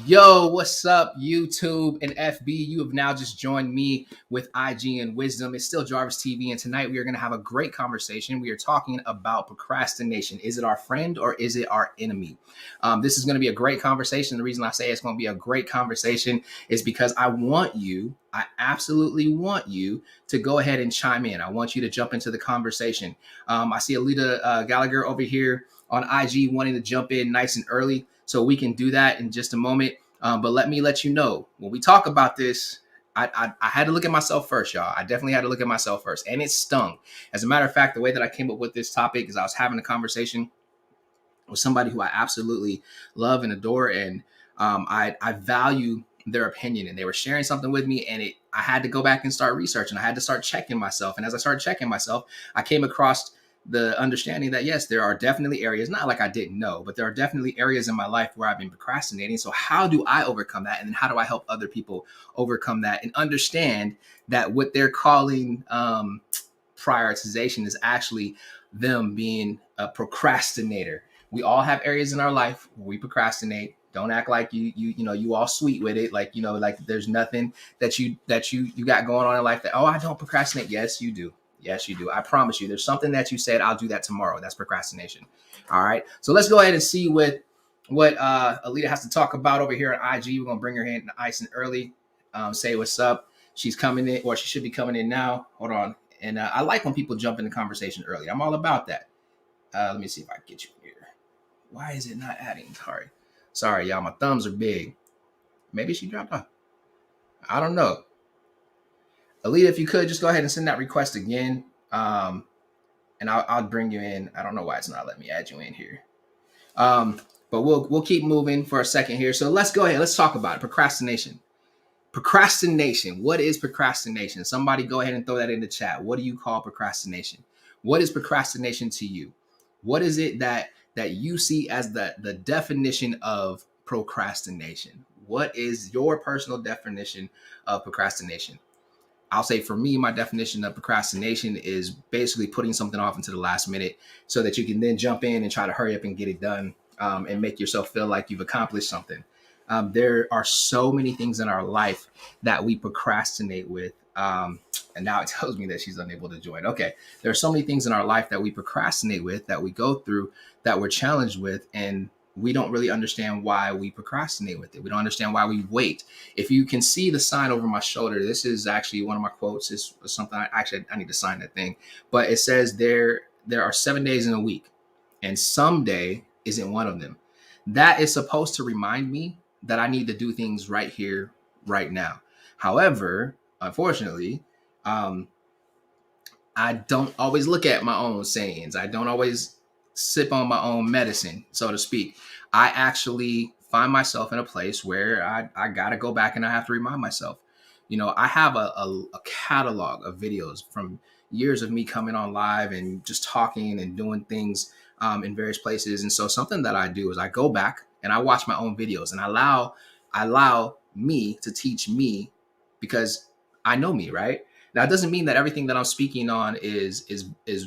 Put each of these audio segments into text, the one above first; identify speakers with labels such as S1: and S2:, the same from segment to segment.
S1: Yo, what's up, YouTube and FB? You have now just joined me with IG and Wisdom. It's still Jarvis TV, and tonight we are going to have a great conversation. We are talking about procrastination. Is it our friend or is it our enemy? This is going to be a great conversation. The reason I say it's going to be a great conversation is because I absolutely want you to go ahead and chime in. I want you to jump into the conversation. I see Alita Gallagher over here on IG wanting to jump in nice and early. So we can do that in just a moment. But let me let you know, when we talk about this, I had to look at myself first, y'all. I definitely had to look at myself first. And it stung. As a matter of fact, the way that I came up with this topic is I was having a conversation with somebody who I absolutely love and adore. And I value their opinion. And they were sharing something with me. And I had to go back and start researching. I had to start checking myself. And as I started checking myself, I came across the understanding that yes, there are definitely areas, not like I didn't know, but there are definitely areas in my life where I've been procrastinating. So how do I overcome that? And then how do I help other people overcome that and understand that what they're calling prioritization is actually them being a procrastinator. We all have areas in our life where we procrastinate. Don't act like you all sweet with it. Like, like there's nothing that you got going on in life that, oh, I don't procrastinate. Yes, you do. Yes, you do. I promise you, there's something that you said, I'll do that tomorrow. That's procrastination. All right. So let's go ahead and see what Alita has to talk about over here on IG. We're going to bring her in nice and early. Say what's up. She's coming in, or she should be coming in now. Hold on. And I like when people jump in the conversation early. I'm all about that. Let me see if I can get you here. Why is it not adding? Sorry, y'all. My thumbs are big. Maybe she dropped off. I don't know. Alita, if you could just go ahead and send that request again, and I'll bring you in. I don't know why it's not letting me add you in here, but we'll keep moving for a second here. So let's go ahead. Let's talk about it. Procrastination. Procrastination. What is procrastination? Somebody go ahead and throw that in the chat. What do you call procrastination? What is procrastination to you? What is it that you see as the definition of procrastination? What is your personal definition of procrastination? I'll say for me, my definition of procrastination is basically putting something off into the last minute so that you can then jump in and try to hurry up and get it done, and make yourself feel like you've accomplished something. There are so many things in our life that we procrastinate with. And now it tells me that she's unable to join. Okay. There are so many things in our life that we procrastinate with, that we go through, that we're challenged with, and we don't really understand why we procrastinate with it. We don't understand why we wait. If you can see the sign over my shoulder, this is actually one of my quotes. It's something I need to sign that thing. But it says there are 7 days in a week, and someday isn't one of them. That is supposed to remind me that I need to do things right here, right now. However, unfortunately, I don't always look at my own sayings. I don't always sip on my own medicine, so to speak. I actually find myself in a place where I got to go back and I have to remind myself. I have a catalog of videos from years of me coming on live and just talking and doing things in various places. And so something that I do is I go back and I watch my own videos, and I allow me to teach me, because I know me, right? Now, it doesn't mean that everything that I'm speaking on is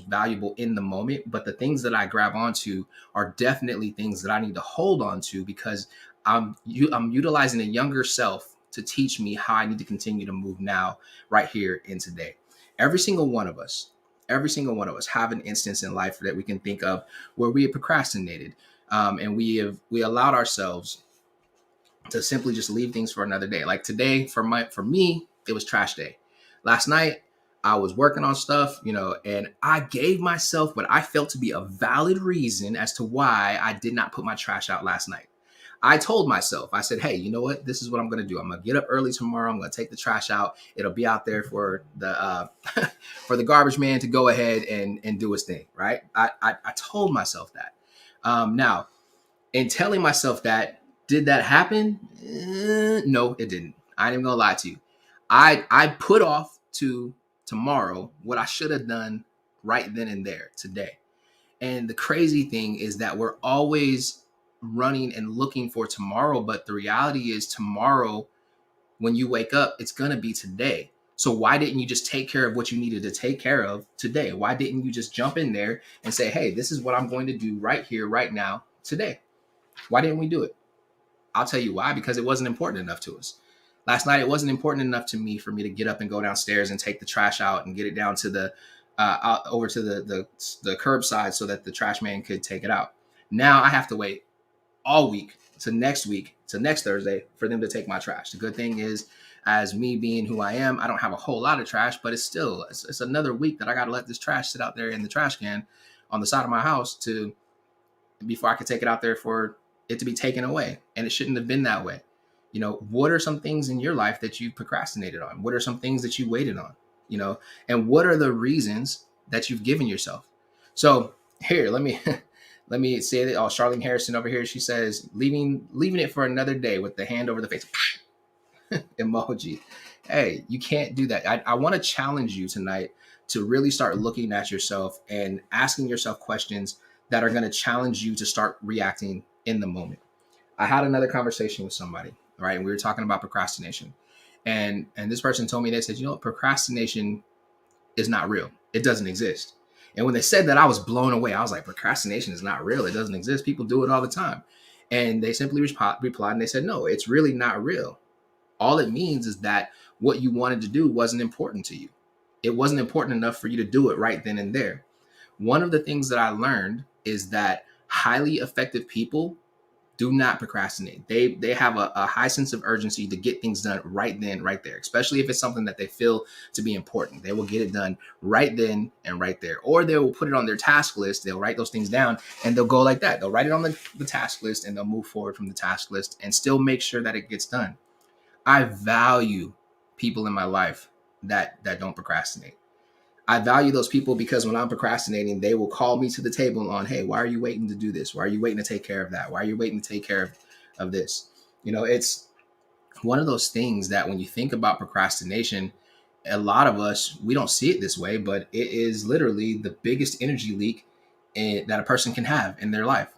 S1: valuable in the moment, but the things that I grab onto are definitely things that I need to hold on to, because I'm utilizing a younger self to teach me how I need to continue to move now, right here in today. Every single one of us have an instance in life that we can think of where we have procrastinated, and we allowed ourselves to simply just leave things for another day. Like today, for me, it was trash day. Last night, I was working on stuff, and I gave myself what I felt to be a valid reason as to why I did not put my trash out last night. I told myself, I said, hey, you know what? This is what I'm going to do. I'm going to get up early tomorrow. I'm going to take the trash out. It'll be out there for the for the garbage man to go ahead and do his thing, right? I told myself that. Now, in telling myself that, did that happen? No, it didn't. I ain't even going to lie to you. I put off to tomorrow what I should have done right then and there today. And the crazy thing is that we're always running and looking for tomorrow, but the reality is tomorrow, when you wake up, it's going to be today. So why didn't you just take care of what you needed to take care of today? Why didn't you just jump in there and say, hey, this is what I'm going to do right here, right now, today? Why didn't we do it? I'll tell you why, because it wasn't important enough to us. Last night, it wasn't important enough to me for me to get up and go downstairs and take the trash out and get it down to the out over to the curbside so that the trash man could take it out. Now I have to wait all week to next Thursday for them to take my trash. The good thing is, as me being who I am, I don't have a whole lot of trash, but it's another week that I got to let this trash sit out there in the trash can on the side of my house to before I could take it out there for it to be taken away. And it shouldn't have been that way. You know, what are some things in your life that you procrastinated on? What are some things that you waited on? You know, and what are the reasons that you've given yourself? So here, let me let me say that. Oh, Charlene Harrison over here, she says, leaving it for another day with the hand over the face emoji. Hey, you can't do that. I want to challenge you tonight to really start looking at yourself and asking yourself questions that are going to challenge you to start reacting in the moment. I had another conversation with somebody, right? And we were talking about procrastination. And this person told me, they said, you know, procrastination is not real. It doesn't exist. And when they said that, I was blown away. I was like, procrastination is not real. It doesn't exist. People do it all the time. And they simply replied and they said, no, it's really not real. All it means is that what you wanted to do wasn't important to you. It wasn't important enough for you to do it right then and there. One of the things that I learned is that highly effective people do not procrastinate. They have a high sense of urgency to get things done right then, right there, especially if it's something that they feel to be important. They will get it done right then and right there. Or they will put it on their task list. They'll write those things down and they'll go like that. They'll write it on the task list and they'll move forward from the task list and still make sure that it gets done. I value people in my life that don't procrastinate. I value those people because when I'm procrastinating, they will call me to the table on, hey, why are you waiting to do this? Why are you waiting to take care of that? Why are you waiting to take care of this? You know, it's one of those things that when you think about procrastination, a lot of us, we don't see it this way, but it is literally the biggest energy leak that a person can have in their life.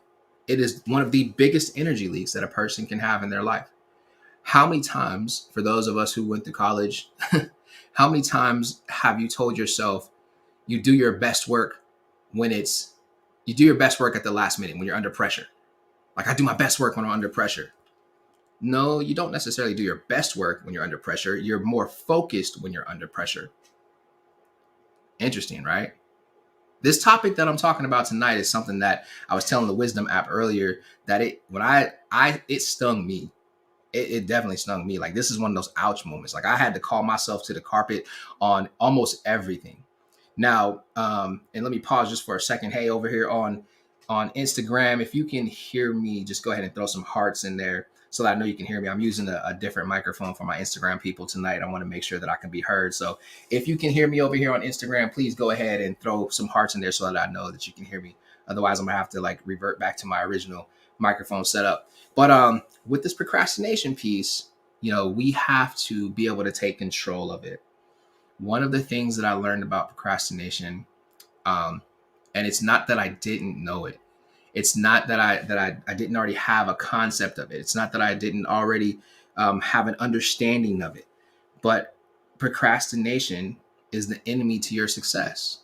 S1: It is one of the biggest energy leaks that a person can have in their life. How many times, for those of us who went to college, how many times have you told yourself you do your best work you do your best work at the last minute when you're under pressure? Like, I do my best work when I'm under pressure. No, you don't necessarily do your best work when you're under pressure. You're more focused when you're under pressure. Interesting, right? This topic that I'm talking about tonight is something that I was telling the Wisdom app earlier that it stung me. It definitely stung me. Like, this is one of those ouch moments. Like, I had to call myself to the carpet on almost everything. Now, and let me pause just for a second. Hey, over here on Instagram, if you can hear me, just go ahead and throw some hearts in there so that I know you can hear me. I'm using a different microphone for my Instagram people tonight. I want to make sure that I can be heard. So if you can hear me over here on Instagram, please go ahead and throw some hearts in there so that I know that you can hear me. Otherwise, I'm gonna have to like revert back to my original microphone setup. But with this procrastination piece, you know, we have to be able to take control of it. One of the things that I learned about procrastination, and it's not that I didn't know it. It's not that I didn't already have a concept of it. It's not that I didn't already have an understanding of it. But procrastination is the enemy to your success.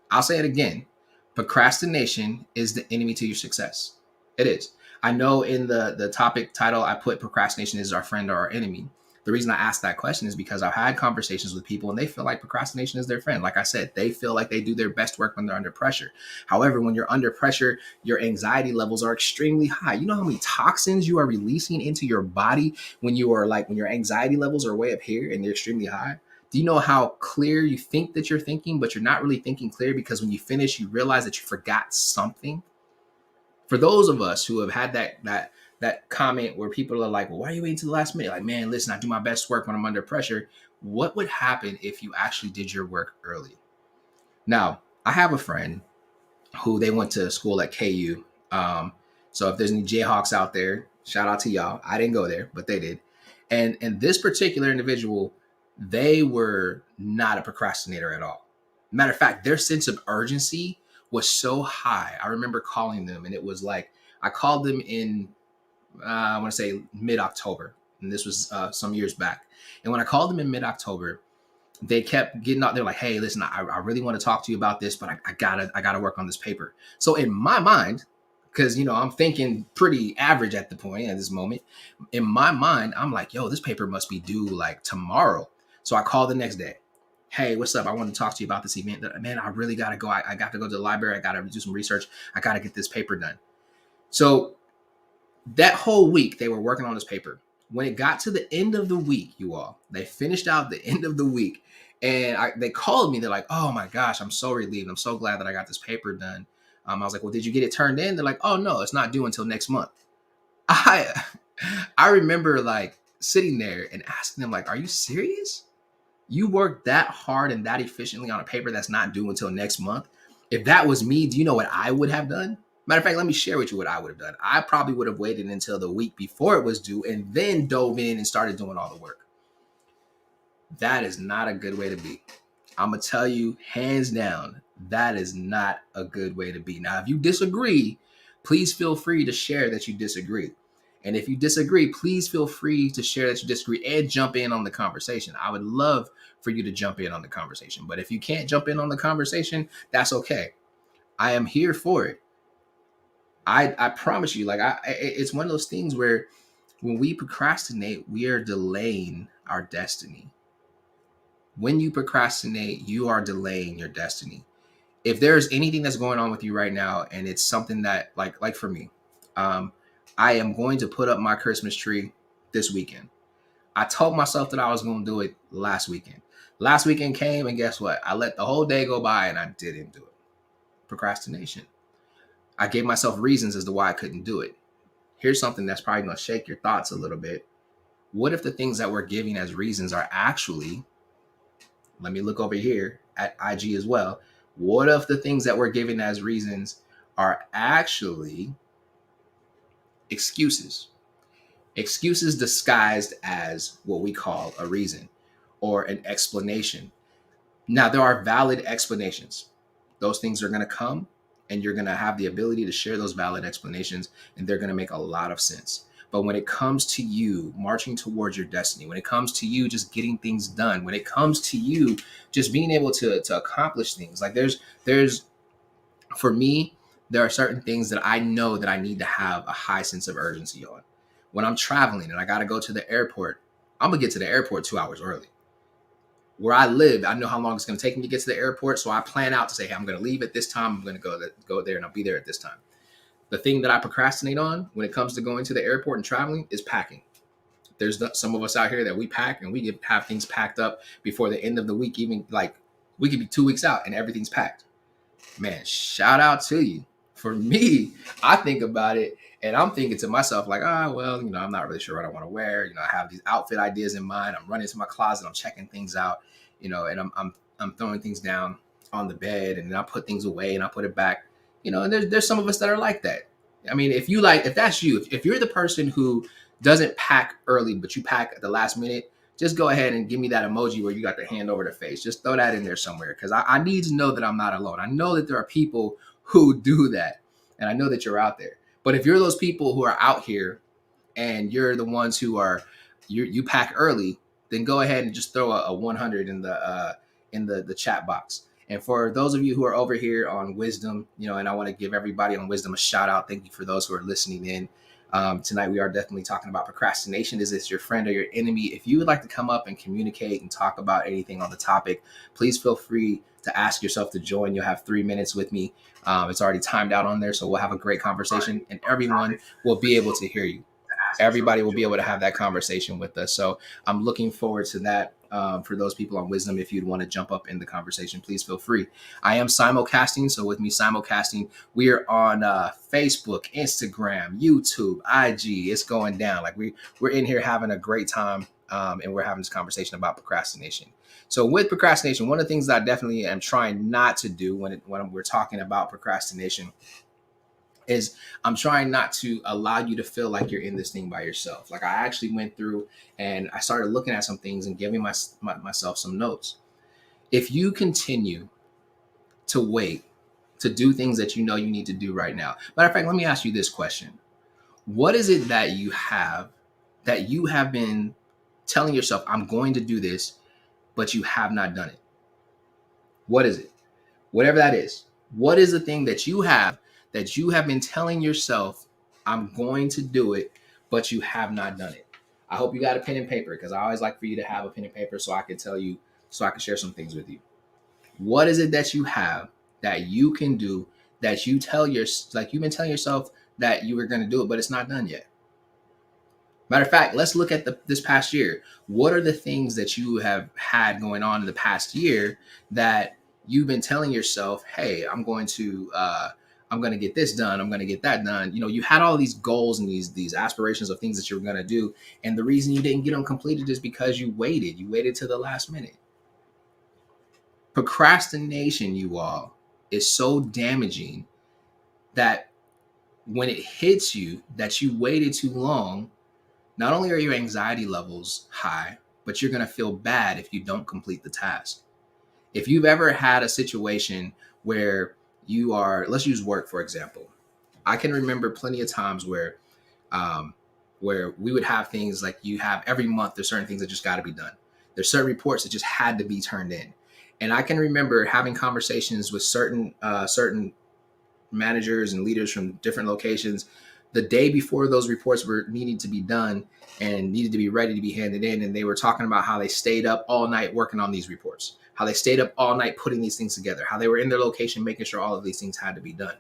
S1: I'll say it again. Procrastination is the enemy to your success. It is. I know in the topic title, I put procrastination is our friend or our enemy. The reason I asked that question is because I've had conversations with people and they feel like procrastination is their friend. Like I said, they feel like they do their best work when they're under pressure. However, when you're under pressure, your anxiety levels are extremely high. You know how many toxins you are releasing into your body when your anxiety levels are way up here and they're extremely high? Do you know how clear you think that you're thinking, but you're not really thinking clear because when you finish, you realize that you forgot something? For those of us who have had that comment where people are like, well, why are you waiting to the last minute? Like, man, listen, I do my best work when I'm under pressure. What would happen if you actually did your work early? Now, I have a friend who they went to school at KU. So if there's any Jayhawks out there, shout out to y'all. I didn't go there, but they did. And this particular individual, they were not a procrastinator at all. Matter of fact, their sense of urgency was so high. I remember calling them and it was like, I called them in, I want to say mid-October. And this was some years back. And when I called them in mid-October, they kept getting out there like, hey, listen, I really want to talk to you about this, but I gotta work on this paper. So in my mind, because I'm thinking pretty average at the point at this moment. In my mind, I'm like, yo, this paper must be due like tomorrow. So I call the next day. Hey, what's up? I want to talk to you about this event. Man, I really gotta go. I got to go to the library. I gotta do some research. I gotta get this paper done. So that whole week they were working on this paper. When it got to the end of the week, you all, they finished out the end of the week, and they called me. They're like, "Oh my gosh, I'm so relieved. I'm so glad that I got this paper done." I was like, "Well, did you get it turned in?" They're like, "Oh no, it's not due until next month." I I remember like sitting there and asking them, like, "Are you serious? You worked that hard and that efficiently on a paper that's not due until next month?" If that was me, do you know what I would have done? Matter of fact, let me share with you what I would have done. I probably would have waited until the week before it was due and then dove in and started doing all the work. That is not a good way to be. I'm going to tell you hands down, that is not a good way to be. Now, if you disagree, please feel free to share that you disagree. And if you disagree, please feel free to share that you disagree and jump in on the conversation. I would love for you to jump in on the conversation. But if you can't jump in on the conversation, that's okay. I am here for it. I promise you, like it's one of those things where when we procrastinate, we are delaying our destiny. When you procrastinate, you are delaying your destiny. If there's anything that's going on with you right now, and it's something that like for me, I am going to put up my Christmas tree this weekend. I told myself that I was going to do it last weekend. Last weekend came, and guess what? I let the whole day go by and I didn't do it. Procrastination. I gave myself reasons as to why I couldn't do it. Here's something that's probably going to shake your thoughts a little bit. What if the things that we're giving as reasons are actually, let me look over here at IG as well. What if the things that we're giving as reasons are actually excuses? Excuses disguised as what we call a reason or an explanation. Now, there are valid explanations. Those things are going to come, and you're going to have the ability to share those valid explanations, and they're going to make a lot of sense. But when it comes to you marching towards your destiny, when it comes to you just getting things done, when it comes to you just being able to accomplish things, like there's for me, there are certain things that I know that I need to have a high sense of urgency on. When I'm traveling and I got to go to the airport, I'm going to get to the airport 2 hours early. Where I live, I know how long it's going to take me to get to the airport. So I plan out to say, hey, I'm going to leave at this time. I'm going to go there and I'll be there at this time. The thing that I procrastinate on when it comes to going to the airport and traveling is packing. There's some of us out here that we pack and we have things packed up before the end of the week. Even like we could be 2 weeks out and everything's packed. Man, shout out to you. For me, I think about it and I'm thinking to myself like, well, I'm not really sure what I want to wear. I have these outfit ideas in mind. I'm running to my closet. I'm checking things out, and I'm throwing things down on the bed and then I put things away and I put it back, and there's some of us that are like that. I mean, if that's you, if you're the person who doesn't pack early, but you pack at the last minute, just go ahead and give me that emoji where you got the hand over the face. Just throw that in there somewhere because I need to know that I'm not alone. I know that there are people who do that, and I know that you're out there. But if you're those people who are out here and you're the ones who are you pack early, then go ahead and just throw a 100 in the chat box. And for those of you who are over here on Wisdom, and I want to give everybody on Wisdom a shout out. Thank you for those who are listening in. Tonight, we are definitely talking about procrastination. Is this your friend or your enemy? If you would like to come up and communicate and talk about anything on the topic, please feel free to ask yourself to join. You'll have 3 minutes with me. It's already timed out on there, so we'll have a great conversation and everyone will be able to hear you. Everybody will be able to have that conversation with us. So I'm looking forward to that. For those people on Wisdom, if you'd want to jump up in the conversation, please feel free. I am simulcasting. So with me simulcasting, we are on Facebook, Instagram, YouTube, IG. It's going down. Like we're in here having a great time. And we're having this conversation about procrastination. So with procrastination, one of the things that I definitely am trying not to do when we're talking about procrastination is I'm trying not to allow you to feel like you're in this thing by yourself. Like I actually went through and I started looking at some things and giving myself some notes. If you continue to wait to do things that you know you need to do right now. Matter of fact, let me ask you this question. What is it that you have been telling yourself, I'm going to do this, but you have not done it? What is it? Whatever that is. What is the thing that you have that you have been telling yourself, I'm going to do it, but you have not done it? I hope you got a pen and paper, because I always like for you to have a pen and paper so I can tell you, so I can share some things with you. What is it that you have that you can do, that you tell your, like you've been telling yourself that you were going to do it, but it's not done yet? Matter of fact, let's look at this past year. What are the things that you have had going on in the past year that you've been telling yourself, "Hey, I'm going to get this done. I'm going to get that done." You know, you had all these goals and these aspirations of things that you were going to do, and the reason you didn't get them completed is because you waited. You waited to the last minute. Procrastination, you all, is so damaging that when it hits you that you waited too long, not only are your anxiety levels high, but you're going to feel bad if you don't complete the task. If you've ever had a situation where you are, let's use work, for example. I can remember plenty of times where we would have things like, you have every month, there's certain things that just got to be done. There's certain reports that just had to be turned in. And I can remember having conversations with certain managers and leaders from different locations the day before those reports were needing to be done and needed to be ready to be handed in. And they were talking about how they stayed up all night working on these reports, how they stayed up all night putting these things together, how they were in their location making sure all of these things had to be done.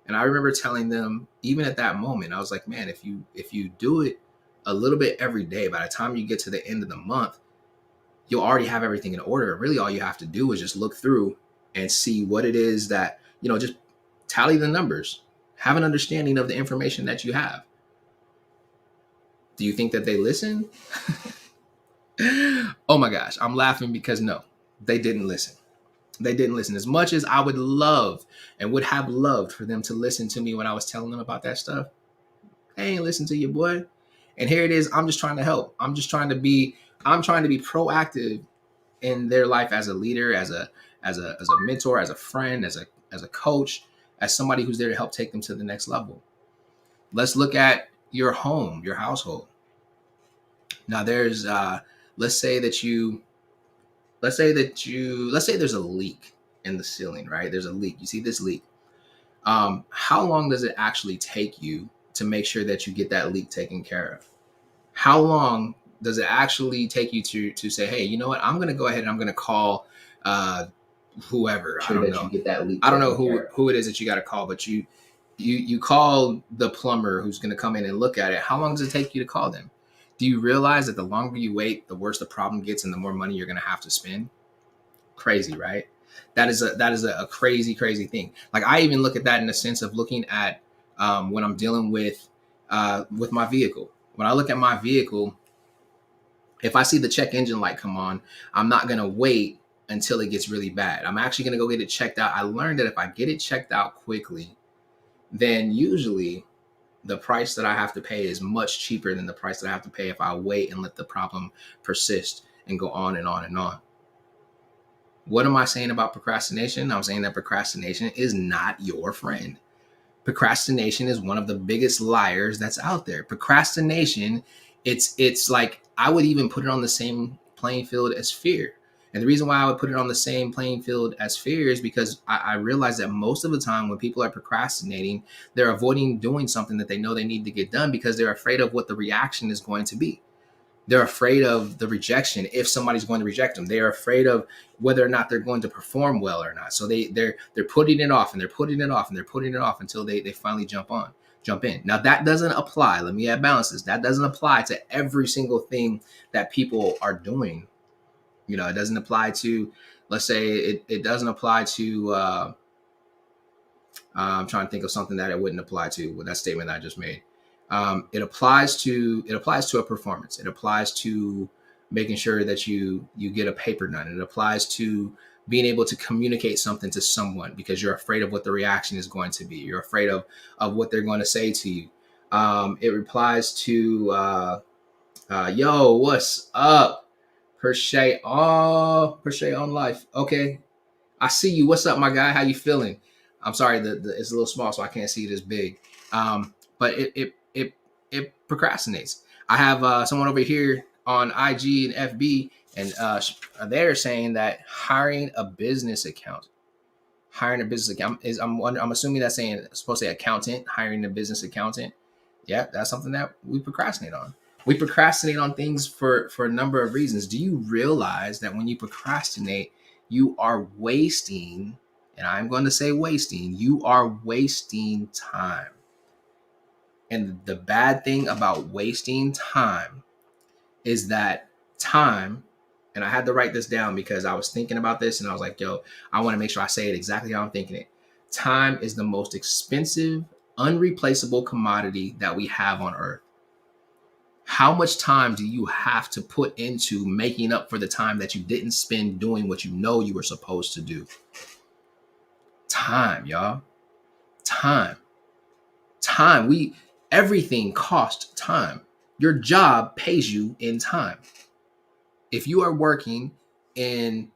S1: And I remember telling them, even at that moment, I was like, man, if you do it a little bit every day, by the time you get to the end of the month, you'll already have everything in order. Really, all you have to do is just look through and see what it is that, just tally the numbers, have an understanding of the information that you have. Do you think that they listen? Oh my gosh, I'm laughing because no, they didn't listen. They didn't listen. As much as I would love and would have loved for them to listen to me when I was telling them about that stuff, they ain't listen to you, boy. And here it is. I'm just trying to help. I'm trying to be proactive in their life as a leader, as a mentor, as a friend, as a coach, as somebody who's there to help take them to the next level. Let's look at your home, your household. Now there's let's say there's a leak in the ceiling, right? There's a leak. You see this leak. How long does it actually take you to make sure that you get that leak taken care of? How long does it actually take you to say, hey, you know what? I'm going to go ahead and I'm going to call whoever. I don't know. You get that leak. I don't know who it is that you got to call, but you call the plumber who's going to come in and look at it. How long does it take you to call them? Do you realize that the longer you wait, the worse the problem gets and the more money you're going to have to spend? Crazy, right? That is a crazy thing. Like, I even look at that in the sense of looking at when I'm dealing with my vehicle. When I look at my vehicle, if I see the check engine light come on, I'm not going to wait until it gets really bad. I'm actually going to go get it checked out. I learned that if I get it checked out quickly, then usually the price that I have to pay is much cheaper than the price that I have to pay if I wait and let the problem persist and go on and on and on. What am I saying about procrastination? I'm saying that procrastination is not your friend. Procrastination is one of the biggest liars that's out there. Procrastination, it's like, I would even put it on the same playing field as fear. And the reason why I would put it on the same playing field as fear is because I realize that most of the time when people are procrastinating, they're avoiding doing something that they know they need to get done because they're afraid of what the reaction is going to be. They're afraid of the rejection if somebody's going to reject them. They're afraid of whether or not they're going to perform well or not. So they're putting it off and they're putting it off and they're putting it off until they finally jump in. Now that doesn't apply. Let me add balances. That doesn't apply to every single thing that people are doing. It doesn't apply to, let's say it doesn't apply to, I'm trying to think of something that it wouldn't apply to with that statement that I just made. It applies to a performance. It applies to making sure that you get a paper done. It applies to being able to communicate something to someone because you're afraid of what the reaction is going to be. You're afraid of what they're going to say to you. It applies to, yo, what's up? Per se on life. Okay. I see you. What's up, my guy? How you feeling? I'm sorry, it's a little small, so I can't see it as big. But it procrastinates. I have someone over here on IG and FB, and they're saying that hiring a business account Hiring a business account is I'm assuming that's saying supposed to say accountant, hiring a business accountant. Yeah, that's something that we procrastinate on. We procrastinate on things for a number of reasons. Do you realize that when you procrastinate, you are wasting, and I'm going to say wasting, you are wasting time. And the bad thing about wasting time is that time, and I had to write this down because I was thinking about this and I was like, yo, I want to make sure I say it exactly how I'm thinking it. Time is the most expensive, unreplaceable commodity that we have on earth. How much time do you have to put into making up for the time that you didn't spend doing what you know you were supposed to do? Time, y'all. Time. Time. Everything costs time. Your job pays you in time. If you are working in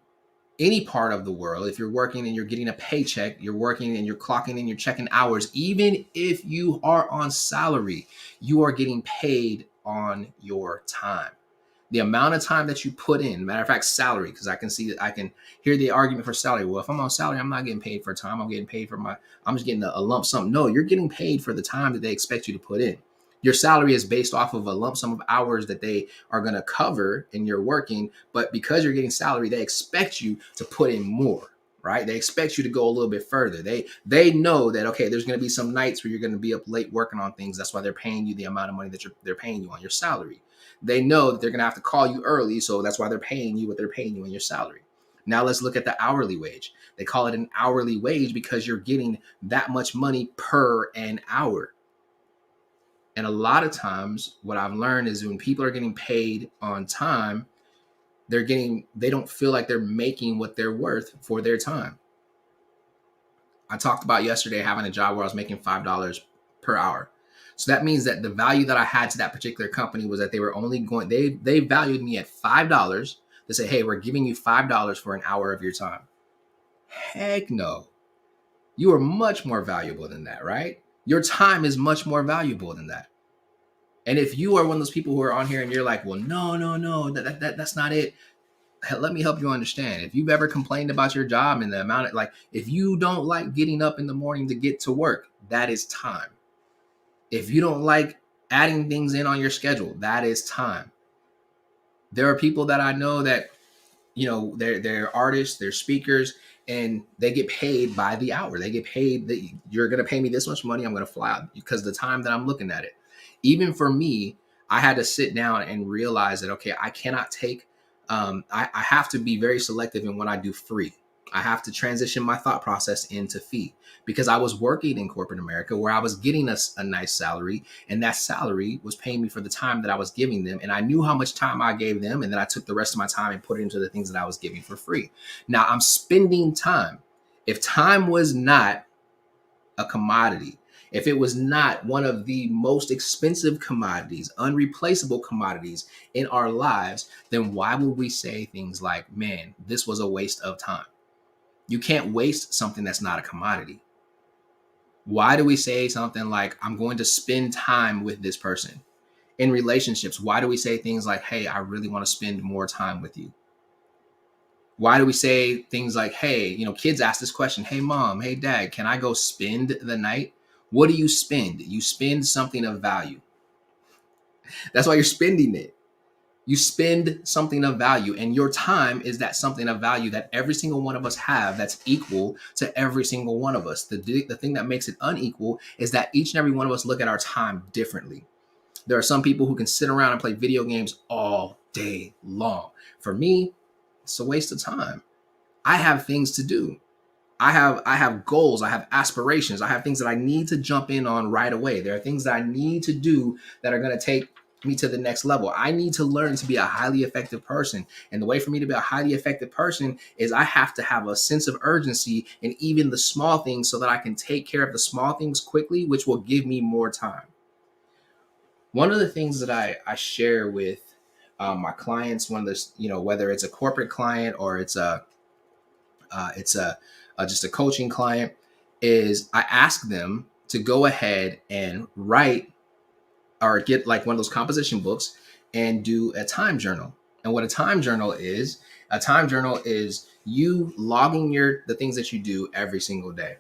S1: any part of the world, if you're working and you're getting a paycheck, you're working and you're clocking in, you're checking hours, even if you are on salary, you are getting paid on your time. The amount of time that you put in, matter of fact, salary, because I can see that I can hear the argument for salary. Well, if I'm on salary, I'm not getting paid for time. I'm getting paid for I'm just getting a lump sum. No, you're getting paid for the time that they expect you to put in. Your salary is based off of a lump sum of hours that they are going to cover and you're working. But because you're getting salary, they expect you to put in more, right? They expect you to go a little bit further. They know that, okay, there's going to be some nights where you're going to be up late working on things. That's why they're paying you the amount of money that they're paying you on your salary. They know that they're going to have to call you early. So that's why they're paying you what they're paying you on your salary. Now let's look at the hourly wage. They call it an hourly wage because you're getting that much money per an hour. And a lot of times what I've learned is when people are getting paid on time, they don't feel like they're making what they're worth for their time. I talked about yesterday having a job where I was making $5 per hour. So that means that the value that I had to that particular company was that they were only they valued me at $5 to say, hey, we're giving you $5 for an hour of your time. Heck no. You are much more valuable than that, right? Your time is much more valuable than that. And if you are one of those people who are on here and you're like, well, no, that's not it. Let me help you understand. If you've ever complained about your job and the amount of if you don't like getting up in the morning to get to work, that is time. If you don't like adding things in on your schedule, that is time. There are people that I know that, they're artists, they're speakers, and they get paid by the hour. They get paid that you're going to pay me this much money. I'm going to fly out because the time that I'm looking at it. Even for me, I had to sit down and realize that, okay, I cannot take, I have to be very selective in what I do free. I have to transition my thought process into fee because I was working in corporate America where I was getting a nice salary, and that salary was paying me for the time that I was giving them. And I knew how much time I gave them. And then I took the rest of my time and put it into the things that I was giving for free. Now I'm spending time. If time was not a commodity, if it was not one of the most expensive commodities, unreplaceable commodities in our lives, then why would we say things like, man, this was a waste of time? You can't waste something that's not a commodity. Why do we say something like, I'm going to spend time with this person? In relationships, why do we say things like, hey, I really want to spend more time with you? Why do we say things like, hey, kids ask this question, hey, mom, hey, dad, can I go spend the night? What do you spend? You spend something of value. That's why you're spending it. You spend something of value, and your time is that something of value that every single one of us have that's equal to every single one of us. The thing that makes it unequal is that each and every one of us look at our time differently. There are some people who can sit around and play video games all day long. For me, it's a waste of time. I have things to do. I have goals. I have aspirations. I have things that I need to jump in on right away. There are things that I need to do that are going to take me to the next level. I need to learn to be a highly effective person. And the way for me to be a highly effective person is I have to have a sense of urgency in even the small things so that I can take care of the small things quickly, which will give me more time. One of the things that I share with my clients, one of the, whether it's a corporate client or it's just a coaching client, is I ask them to go ahead and write or get like one of those composition books and do a time journal. And what a time journal is you logging the things that you do every single day.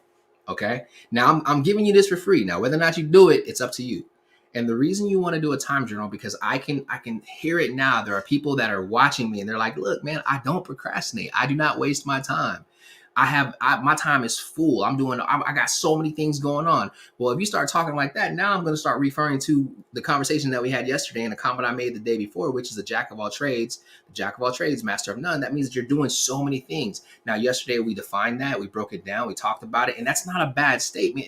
S1: Okay. Now I'm giving you this for free. Now, whether or not you do it, it's up to you. And the reason you want to do a time journal, because I can hear it now. There are people that are watching me and they're like, look, man, I don't procrastinate. I do not waste my time. My time is full. I got so many things going on. Well, if you start talking like that, now I'm going to start referring to the conversation that we had yesterday and a comment I made the day before, which is the jack of all trades, master of none. That means that you're doing so many things. Now, yesterday we defined that, we broke it down, we talked about it, and that's not a bad statement.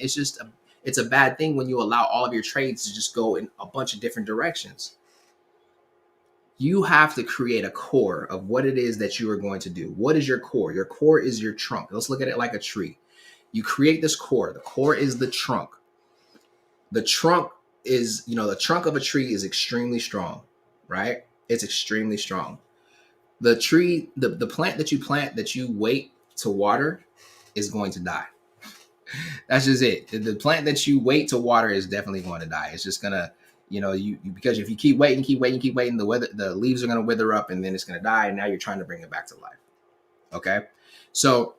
S1: It's a bad thing when you allow all of your trades to just go in a bunch of different directions. You have to create a core of what it is that you are going to do. What is your core? Your core is your trunk. Let's look at it like a tree. You create this core. The core is the trunk. The trunk is, the trunk of a tree is extremely strong, right? It's extremely strong. The tree, the plant that you plant that you wait to water is going to die. That's just it. The plant that you wait to water is definitely going to die. It's just gonna, because if you keep waiting, the leaves are gonna wither up and then it's gonna die. And now you're trying to bring it back to life. Okay, so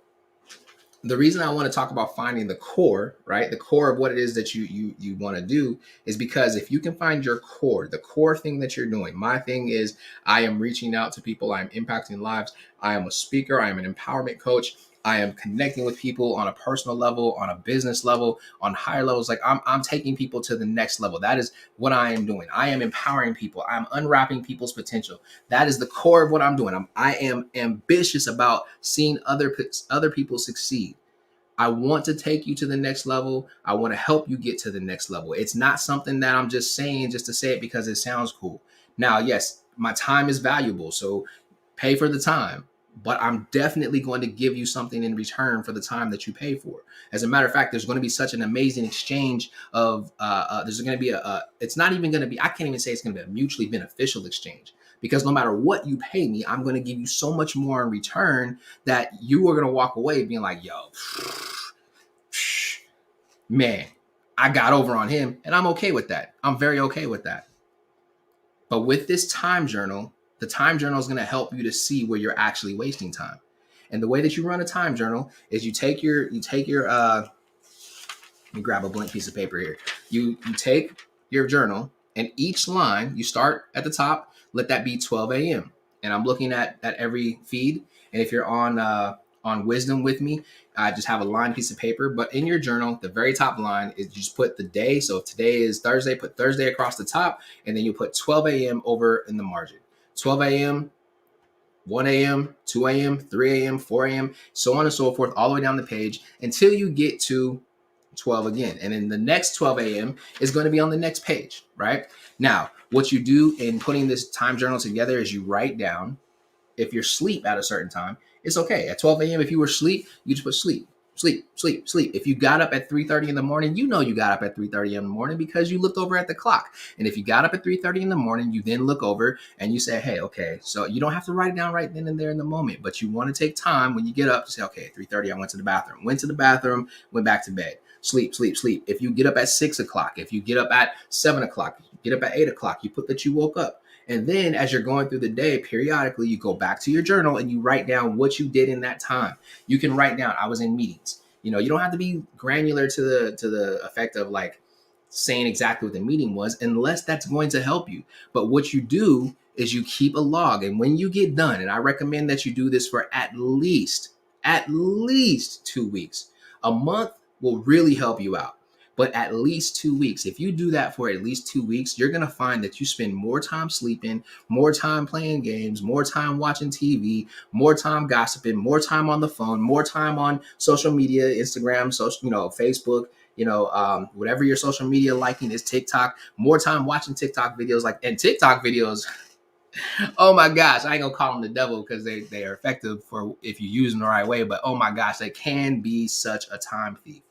S1: the reason I want to talk about finding the core, right? The core of what it is that you want to do is because if you can find your core, the core thing that you're doing. My thing is I am reaching out to people. I'm impacting lives. I am a speaker. I am an empowerment coach. I am connecting with people on a personal level, on a business level, on higher levels. Like I'm taking people to the next level. That is what I am doing. I am empowering people. I'm unwrapping people's potential. That is the core of what I'm doing. I am ambitious about seeing other people succeed. I want to take you to the next level. I want to help you get to the next level. It's not something that I'm just saying just to say it because it sounds cool. Now, yes, my time is valuable, so pay for the time. But I'm definitely going to give you something in return for the time that you pay for. As a matter of fact, there's going to be such an amazing exchange of. There's going to be it's not even going to be. I can't even say it's going to be a mutually beneficial exchange, because no matter what you pay me, I'm going to give you so much more in return that you are going to walk away being like, yo, man, I got over on him, and I'm okay with that. I'm very okay with that. But with this time journal, the time journal is going to help you to see where you're actually wasting time. And the way that you run a time journal is you take your let me grab a blank piece of paper here. You take your journal, and each line, you start at the top, let that be 12 a.m. And I'm looking at every feed. And if you're on Wisdom with me, I just have a line piece of paper. But in your journal, the very top line is you just put the day. So if today is Thursday, put Thursday across the top, and then you put 12 a.m. over in the margin. 12 a.m., 1 a.m., 2 a.m., 3 a.m., 4 a.m., so on and so forth, all the way down the page until you get to 12 again. And then the next 12 a.m. is going to be on the next page, right? Now, what you do in putting this time journal together is you write down if you're asleep at a certain time. It's okay. At 12 a.m., if you were asleep, you just put sleep. If you got up at 3:30 in the morning, you know you got up at 3:30 in the morning because you looked over at the clock. And if you got up at 3:30 in the morning, you then look over and you say, hey, okay, so you don't have to write it down right then and there in the moment, but you want to take time when you get up to say, okay, 3:30, I went to the bathroom, went back to bed. Sleep. If you get up at 6 o'clock, if you get up at 7 o'clock, you get up at 8 o'clock, you put that you woke up. And then as you're going through the day, periodically, you go back to your journal and you write down what you did in that time. You can write down, I was in meetings. You don't have to be granular to the effect of like saying exactly what the meeting was, unless that's going to help you. But what you do is you keep a log. And when you get done, and I recommend that you do this for at least 2 weeks. A month will really help you out. But at least 2 weeks. If you do that for at least 2 weeks, you're going to find that you spend more time sleeping, more time playing games, more time watching TV, more time gossiping, more time on the phone, more time on social media, Instagram, Facebook, whatever your social media liking is, TikTok, more time watching TikTok videos and TikTok videos. Oh my gosh, I ain't gonna call them the devil because they are effective for if you use them the right way. But oh my gosh, they can be such a time thief.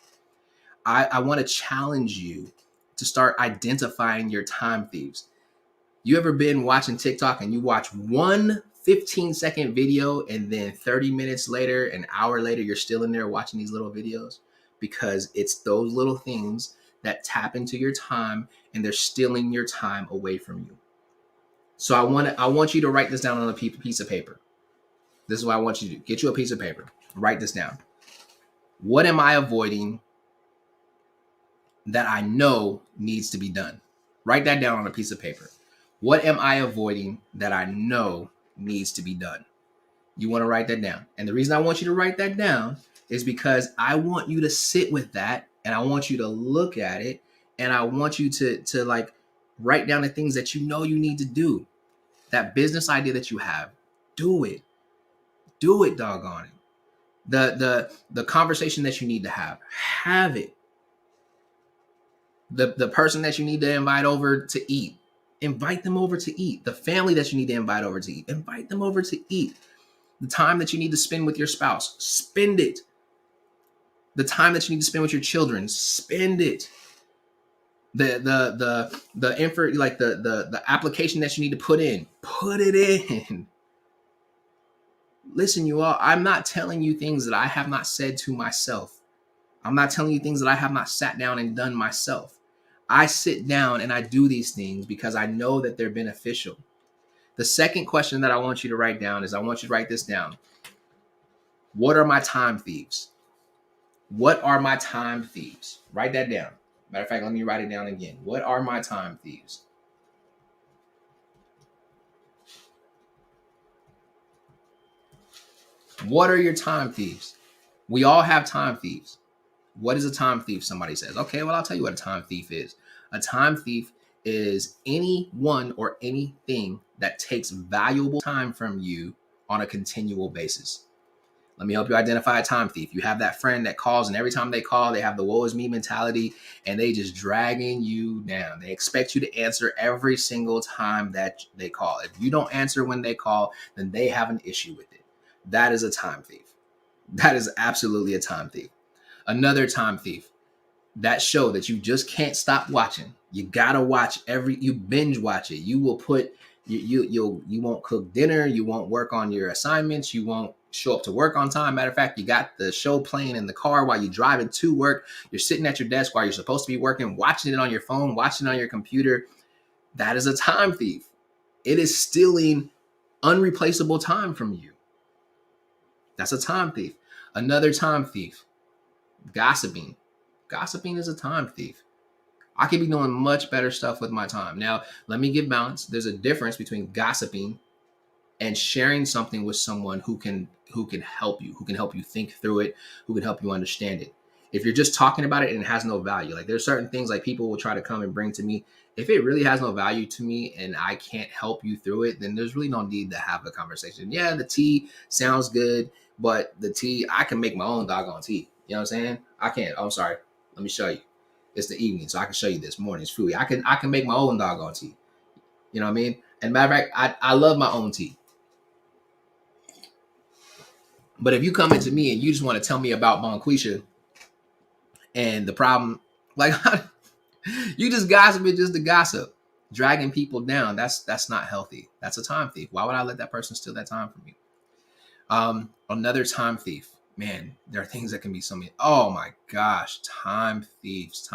S1: I want to challenge you to start identifying your time thieves. You ever been watching TikTok and you watch one 15-second video and then 30 minutes later, an hour later, you're still in there watching these little videos? Because it's those little things that tap into your time and they're stealing your time away from you. So I want you to write this down on a piece of paper. This is what I want you to do. Get you a piece of paper. Write this down. What am I avoiding that I know needs to be done? Write that down on a piece of paper. What am I avoiding that I know needs to be done? You want to write that down. And the reason I want you to write that down is because I want you to sit with that and I want you to look at it and I want you to like write down the things that you know you need to do. That business idea that you have, do it. Do it, doggone it. The conversation that you need to have it. The person that you need to invite over to eat, invite them over to eat. The family that you need to invite over to eat, invite them over to eat. The time that you need to spend with your spouse, spend it. The time that you need to spend with your children, spend it. The info, like the application that you need to put it in. Listen, you all, I'm not telling you things that I have not said to myself. I'm not telling you things that I have not sat down and done myself. I sit down and I do these things because I know that they're beneficial. The second question that I want you to write down is I want you to write this down. What are my time thieves? What are my time thieves? Write that down. Matter of fact, let me write it down again. What are my time thieves? What are your time thieves? We all have time thieves. What is a time thief? Somebody says. Okay, well, I'll tell you what a time thief is. A time thief is anyone or anything that takes valuable time from you on a continual basis. Let me help you identify a time thief. You have that friend that calls, and every time they call, they have the woe is me mentality, and they just dragging you down. They expect you to answer every single time that they call. If you don't answer when they call, then they have an issue with it. That is a time thief. That is absolutely a time thief. Another time thief, that show that you just can't stop watching. You gotta watch you binge watch it. You will put you won't cook dinner, you won't work on your assignments, you won't show up to work on time. Matter of fact, you got the show playing in the car while you're driving to work. You're sitting at your desk while you're supposed to be working, watching it on your phone, watching it on your computer. That is a time thief. It is stealing unreplaceable time from you. That's a time thief. Another time thief, gossiping. Gossiping is a time thief. I could be doing much better stuff with my time. Now, let me give balance. There's a difference between gossiping and sharing something with someone who can help you think through it, who can help you understand it. If you're just talking about it and it has no value, like there's certain things like people will try to come and bring to me. If it really has no value to me and I can't help you through it, then there's really no need to have a conversation. Yeah, the tea sounds good, but the tea, I can make my own doggone tea. You know what I'm saying? I can't. Oh, I'm sorry. Let me show you. It's the evening, so I can show you this morning's food. I can make my own doggone tea. You know what I mean? And matter of fact, I love my own tea. But if you come into me and you just want to tell me about Bonquisha and the problem, like you just gossiping just to gossip, dragging people down. That's not healthy. That's a time thief. Why would I let that person steal that time from me? Another time thief. Man, there are things that can be so many. Oh my gosh, time thieves.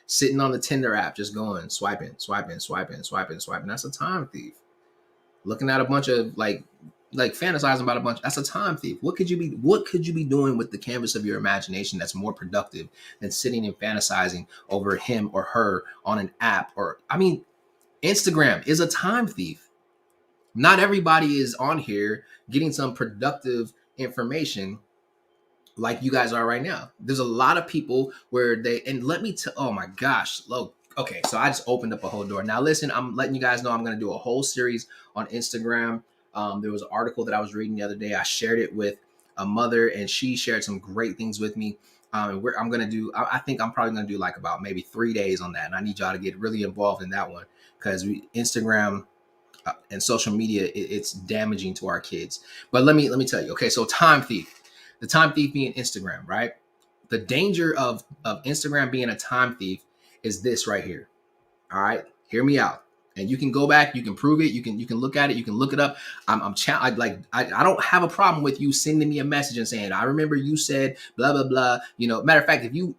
S1: Sitting on the Tinder app, just going, swiping. That's a time thief. Looking at a bunch of like fantasizing about a bunch. That's a time thief. What could you be doing with the canvas of your imagination that's more productive than sitting and fantasizing over him or her on an app? Or, I mean, Instagram is a time thief. Not everybody is on here getting some productive information like you guys are right now. There's a lot of people where oh my gosh, look. Okay, so I just opened up a whole door. Now listen, I'm letting you guys know I'm going to do a whole series on Instagram. There was an article that I was reading the other day. I shared it with a mother and she shared some great things with me. I think I'm probably going to do like about maybe 3 days on that. And I need y'all to get really involved in that one because Instagram and social media, it's damaging to our kids. But let me tell you. Okay, so time thief. The time thief being Instagram, right? The danger of Instagram being a time thief is this right here. All right, hear me out. And you can go back, you can prove it, you can look at it, you can look it up. I don't have a problem with you sending me a message and saying, I remember you said blah blah blah. You know, matter of fact, you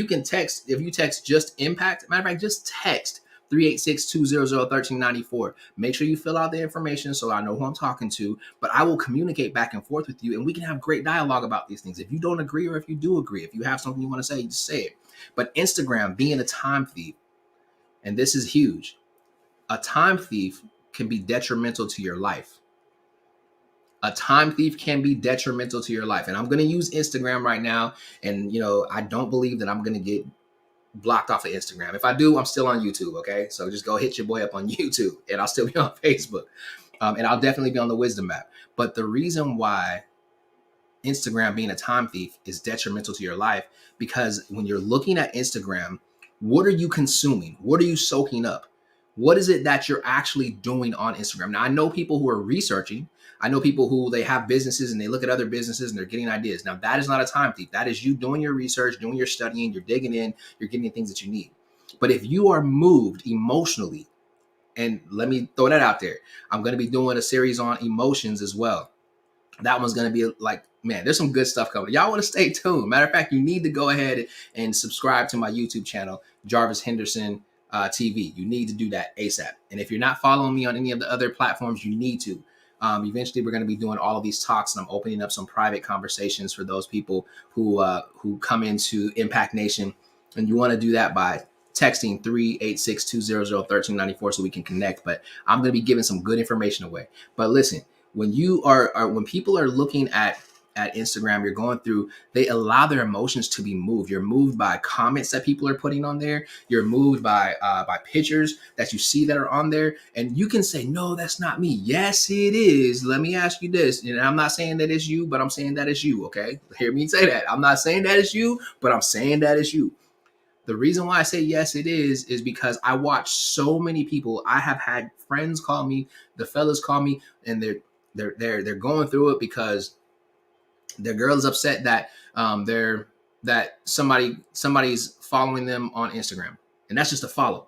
S1: can text, if you text just impact, matter of fact, just text 386-200-1394. Make sure you fill out the information so I know who I'm talking to, but I will communicate back and forth with you and we can have great dialogue about these things. If you don't agree or if you do agree, if you have something you want to say, just say it. But Instagram being a time thief, and this is huge, a time thief can be detrimental to your life. A time thief can be detrimental to your life. And I'm going to use Instagram right now. And, I don't believe that I'm going to get blocked off of Instagram. If I do, I'm still on YouTube. Okay. So just go hit your boy up on YouTube and I'll still be on Facebook. And I'll definitely be on the Wisdom app. But the reason why Instagram being a time thief is detrimental to your life, because when you're looking at Instagram, what are you consuming? What are you soaking up? What is it that you're actually doing on Instagram? Now, I know people who are researching. I know people who they have businesses and they look at other businesses and they're getting ideas. Now, that is not a time thief. That is you doing your research, doing your studying, you're digging in, you're getting the things that you need. But if you are moved emotionally, and let me throw that out there, I'm going to be doing a series on emotions as well. That one's going to be like, man, there's some good stuff coming. Y'all want to stay tuned. Matter of fact, you need to go ahead and subscribe to my YouTube channel, Jarvis Henderson TV. You need to do that ASAP. And if you're not following me on any of the other platforms, you need to. Eventually, we're going to be doing all of these talks, and I'm opening up some private conversations for those people who come into Impact Nation. And you want to do that by texting 386-200-1394 so we can connect. But I'm going to be giving some good information away. But listen, when when people are looking at Instagram, you're going through, they allow their emotions to be moved. You're moved by comments that people are putting on there. You're moved by pictures that you see that are on there. And you can say, no, that's not me. Yes, it is. Let me ask you this. And I'm not saying that it's you, but I'm saying that it's you. Okay. Hear me say that. I'm not saying that it's you, but I'm saying that it's you. The reason why I say yes, it is because I watch so many people. I have had friends call me, the fellas call me, and they're going through it because their girl is upset that somebody's following them on Instagram, and that's just a follow,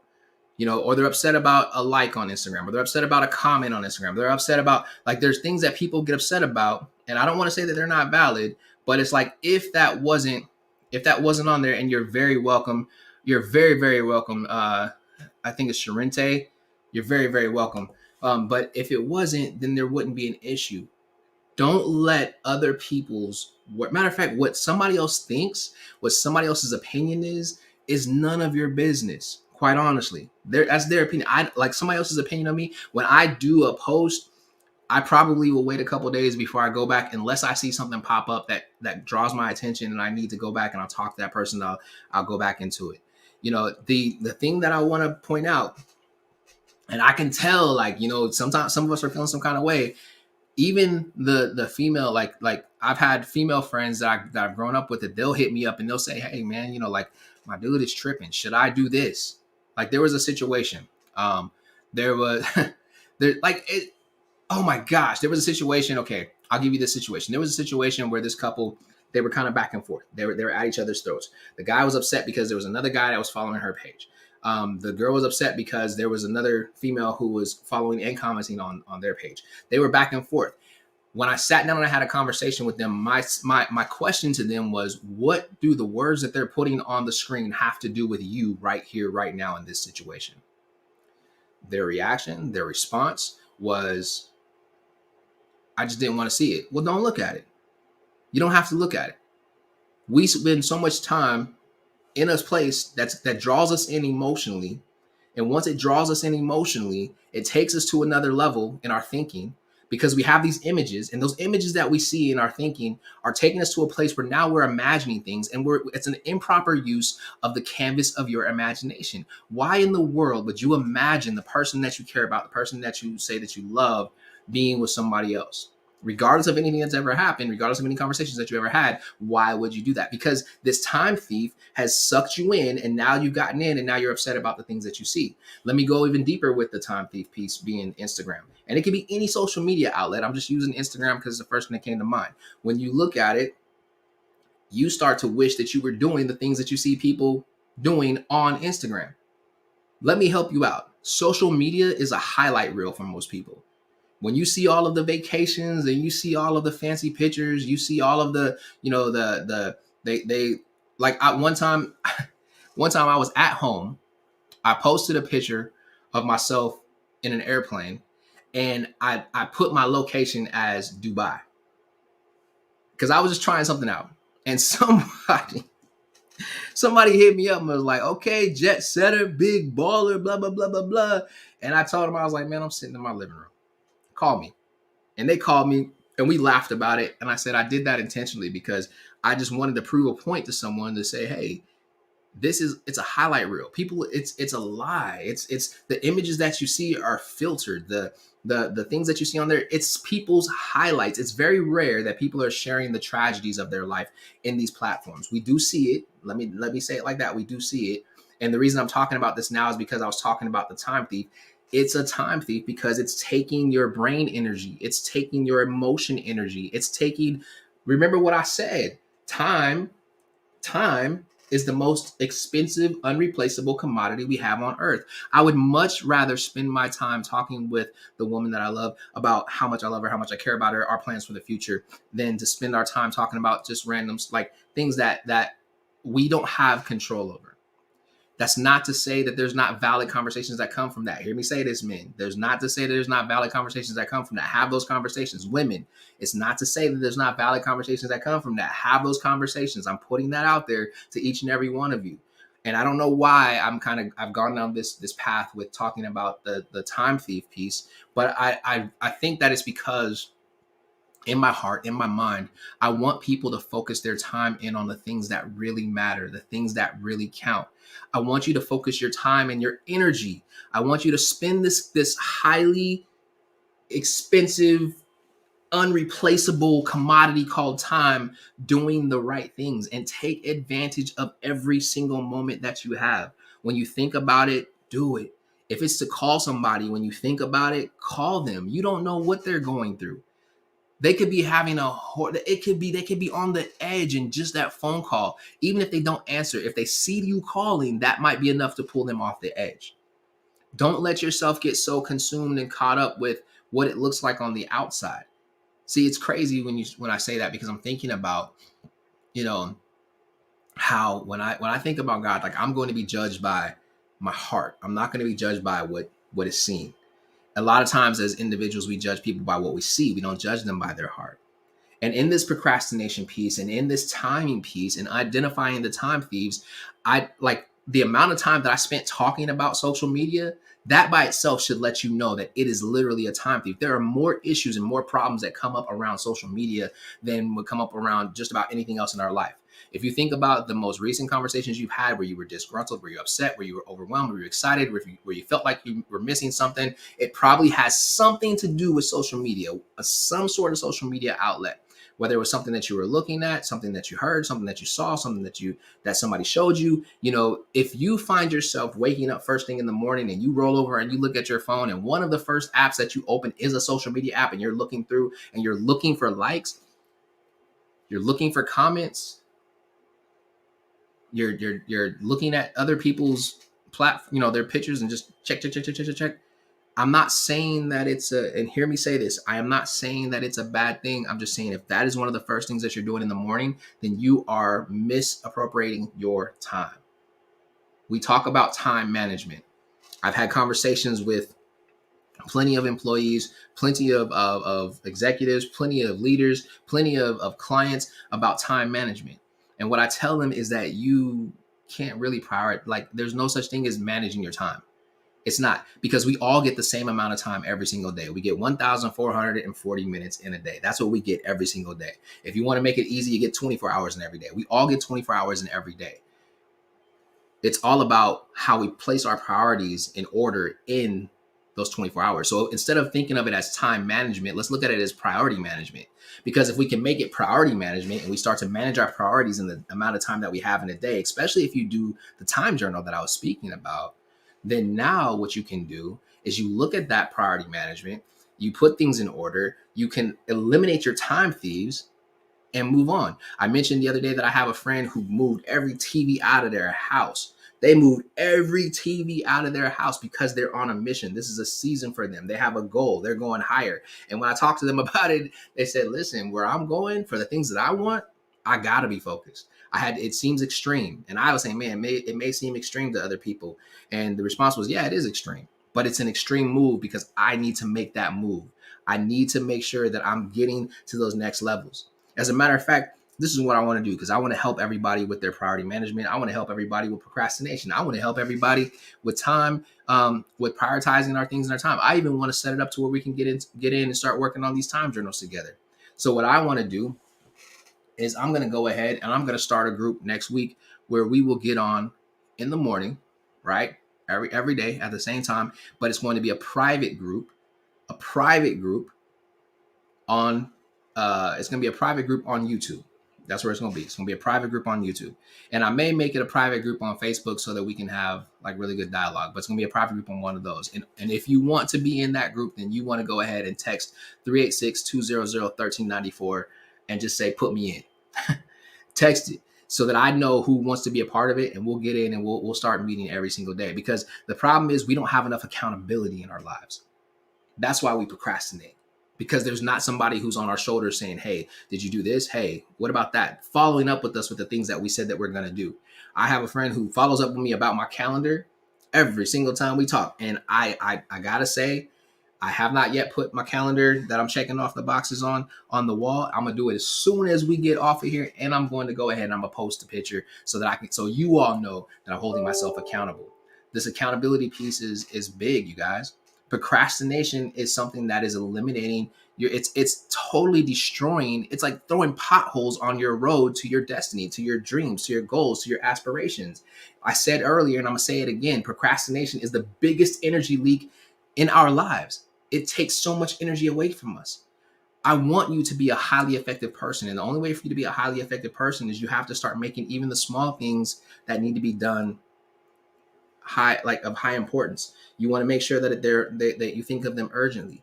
S1: or they're upset about a like on Instagram, or they're upset about a comment on Instagram. They're upset about, like, there's things that people get upset about, and I don't want to say that they're not valid, but it's like if that wasn't on there, and you're very welcome, you're very, very welcome. I think it's Sharente. You're very, very welcome. But if it wasn't, then there wouldn't be an issue. Don't let other matter of fact, what somebody else thinks, what somebody else's opinion is none of your business. Quite honestly, that's their opinion. I like somebody else's opinion of me. When I do a post, I probably will wait a couple days before I go back, unless I see something pop up that draws my attention and I need to go back and I'll talk to that person. I'll go back into it. The thing that I want to point out, and I can tell, like, sometimes some of us are feeling some kind of way. Even the female, like I've had female friends that I've grown up with, that they'll hit me up and they'll say, hey man, like, my dude is tripping. Should I do this? Like, there was a situation. There was oh my gosh, there was a situation. Okay, I'll give you this situation. There was a situation where this couple, they were kind of back and forth. They were at each other's throats. The guy was upset because there was another guy that was following her page. The girl was upset because there was another female who was following and commenting on their page. They were back and forth. When I sat down and I had a conversation with them, my question to them was, what do the words that they're putting on the screen have to do with you right here, right now in this situation? Their reaction, their response was, I just didn't want to see it. Well, don't look at it. You don't have to look at it. We spend so much time in a place that draws us in emotionally. And once it draws us in emotionally, it takes us to another level in our thinking, because we have these images, and those images that we see in our thinking are taking us to a place where now we're imagining things, and it's an improper use of the canvas of your imagination. Why in the world would you imagine the person that you care about, the person that you say that you love, being with somebody else? Regardless of anything that's ever happened, regardless of any conversations that you ever had, why would you do that? Because this time thief has sucked you in, and now you've gotten in, and now you're upset about the things that you see. Let me go even deeper with the time thief piece being Instagram. And it can be any social media outlet. I'm just using Instagram because it's the first thing that came to mind. When you look at it, you start to wish that you were doing the things that you see people doing on Instagram. Let me help you out. Social media is a highlight reel for most people. When you see all of the vacations and you see all of the fancy pictures, you see all of the, one time I was at home. I posted a picture of myself in an airplane, and I put my location as Dubai because I was just trying something out. And somebody hit me up and was like, okay, jet setter, big baller, blah, blah, blah, blah, blah. And I told them, I was like, man, I'm sitting in my living room. Call me. And they called me and we laughed about it. And I said, I did that intentionally because I just wanted to prove a point to someone to say, hey, it's a highlight reel. People, it's a lie. It's the images that you see are filtered. The things that you see on there, it's people's highlights. It's very rare that people are sharing the tragedies of their life in these platforms. We do see it. Let me say it like that. We do see it. And the reason I'm talking about this now is because I was talking about the time thief. It's a time thief because it's taking your brain energy. It's taking your emotion energy. It's taking, remember what I said, time is the most expensive, unreplaceable commodity we have on earth. I would much rather spend my time talking with the woman that I love about how much I love her, how much I care about her, our plans for the future, than to spend our time talking about just random, like things that we don't have control over. That's not to say that there's not valid conversations that come from that. Hear me say this, men. There's not to say that there's not valid conversations that come from that. Have those conversations. Women, it's not to say that there's not valid conversations that come from that. Have those conversations. I'm putting that out there to each and every one of you. And I don't know why I've gone down this path with talking about the time thief piece, but I think that it's because in my heart, in my mind, I want people to focus their time in on the things that really matter, the things that really count. I want you to focus your time and your energy. I want you to spend this highly expensive, unreplaceable commodity called time doing the right things and take advantage of every single moment that you have. When you think about it, do it. If it's to call somebody, when you think about it, call them. You don't know what they're going through. They could be having they could be on the edge, and just that phone call, even if they don't answer, if they see you calling, that might be enough to pull them off the edge. Don't let yourself get so consumed and caught up with what it looks like on the outside. See, it's crazy when I say that, because I'm thinking about, you know, how when I think about God, like, I'm going to be judged by my heart. I'm not going to be judged by what is seen. A lot of times as individuals, we judge people by what we see. We don't judge them by their heart. And in this procrastination piece and in this timing piece and identifying the time thieves, I like the amount of time that I spent talking about social media. That by itself should let you know that it is literally a time thief. There are more issues and more problems that come up around social media than would come up around just about anything else in our life. If you think about the most recent conversations you've had where you were disgruntled, where you were upset, where you were overwhelmed, where you were excited, where you felt like you were missing something, it probably has something to do with social media, some sort of social media outlet. Whether it was something that you were looking at, something that you heard, something that you saw, something that somebody showed you. You know, if you find yourself waking up first thing in the morning and you roll over and you look at your phone and one of the first apps that you open is a social media app, and you're looking through and you're looking for likes, you're looking for comments, you're looking at other people's their pictures, and just check. I'm not saying that and hear me say this, I am not saying that it's a bad thing. I'm just saying if that is one of the first things that you're doing in the morning, then you are misappropriating your time. We talk about time management. I've had conversations with plenty of employees, plenty of executives, plenty of leaders, plenty of clients about time management. And what I tell them is that you can't really prioritize, like, there's no such thing as managing your time. It's not, because we all get the same amount of time every single day. We get 1,440 minutes in a day. That's what we get every single day. If you want to make it easy, you get 24 hours in every day. We all get 24 hours in every day. It's all about how we place our priorities in order in those 24 hours. So instead of thinking of it as time management, let's look at it as priority management. Because if we can make it priority management and we start to manage our priorities in the amount of time that we have in a day, especially if you do the time journal that I was speaking about, then now what you can do is you look at that priority management, you put things in order, you can eliminate your time thieves and move on. I mentioned the other day that I have a friend who moved every TV out of their house. They moved every TV out of their house because they're on a mission. This is a season for them. They have a goal. They're going higher. And when I talked to them about it, they said, listen, where I'm going for the things that I want, I gotta be focused. It seems extreme. And I was saying, man, it may seem extreme to other people. And the response was, yeah, it is extreme, but it's an extreme move because I need to make that move. I need to make sure that I'm getting to those next levels. As a matter of fact, this is what I want to do because I want to help everybody with their priority management. I want to help everybody with procrastination. I want to help everybody with time, with prioritizing our things in our time. I even want to set it up to where we can get in and start working on these time journals together. So what I want to do is I'm going to go ahead and I'm going to start a group next week where we will get on in the morning, right? Every day at the same time, but it's going to be a private group on it's going to be a private group on YouTube. That's where it's going to be. It's going to be a private group on YouTube. And I may make it a private group on Facebook so that we can have like really good dialogue, but it's going to be a private group on one of those. And if you want to be in that group, then you want to go ahead and text 386-200-1394 and just say, put me in. Text it so that I know who wants to be a part of it, and we'll get in and we'll start meeting every single day. Because the problem is we don't have enough accountability in our lives. That's why we procrastinate, because there's not somebody who's on our shoulders saying, hey, did you do this? Hey, what about that? Following up with us with the things that we said that we're going to do. I have a friend who follows up with me about my calendar every single time we talk. And I got to say, I have not yet put my calendar that I'm checking off the boxes on the wall. I'm going to do it as soon as we get off of here. And I'm going to go ahead and I'm going to post a picture so that so you all know that I'm holding myself accountable. This accountability piece is big, you guys. Procrastination is something that is eliminating it's totally destroying. It's like throwing potholes on your road to your destiny, to your dreams, to your goals, to your aspirations. I said earlier, and I'm going to say it again, procrastination is the biggest energy leak in our lives. It takes so much energy away from us. I want you to be a highly effective person. And the only way for you to be a highly effective person is you have to start making even the small things that need to be done of high importance. You want to make sure that that you think of them urgently.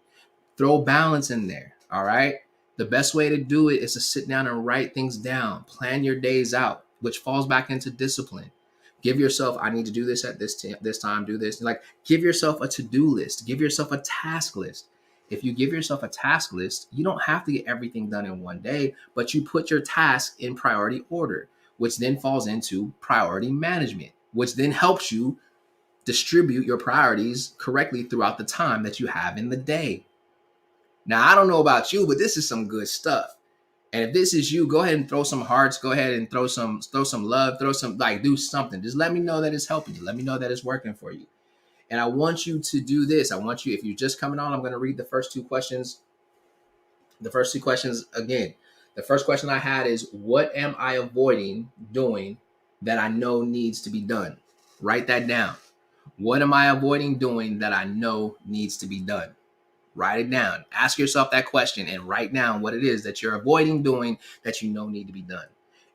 S1: Throw balance in there. All right. The best way to do it is to sit down and write things down. Plan your days out, which falls back into discipline. Give yourself, I need to do this at this time, do this. Like, give yourself a to-do list. Give yourself a task list. If you give yourself a task list, you don't have to get everything done in one day, but you put your task in priority order, which then falls into priority management, which then helps you distribute your priorities correctly throughout the time that you have in the day. Now, I don't know about you, but this is some good stuff. And if this is you, go ahead and throw some hearts. Go ahead and throw some love. Throw some, like, do something. Just let me know that it's helping you. Let me know that it's working for you. And I want you to do this. I want you, if you're just coming on, I'm going to read the first two questions. The first two questions again. The first question I had is, what am I avoiding doing that I know needs to be done? Write that down. What am I avoiding doing that I know needs to be done? Write it down. Ask yourself that question and write down what it is that you're avoiding doing that you know need to be done.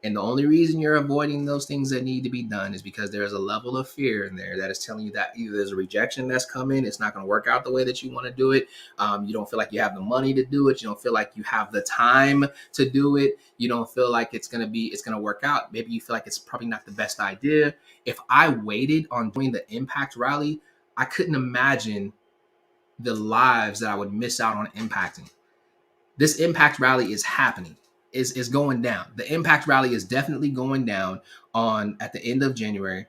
S1: And the only reason you're avoiding those things that need to be done is because there's a level of fear in there that is telling you that either there's a rejection that's coming, it's not going to work out the way that you want to do it. You don't feel like you have the money to do it. You don't feel like you have the time to do it. You don't feel like it's going to work out. Maybe you feel like it's probably not the best idea. If I waited on doing the impact rally, I couldn't imagine the lives that I would miss out on impacting. This impact rally is happening, is going down. The impact rally is definitely going down at the end of January.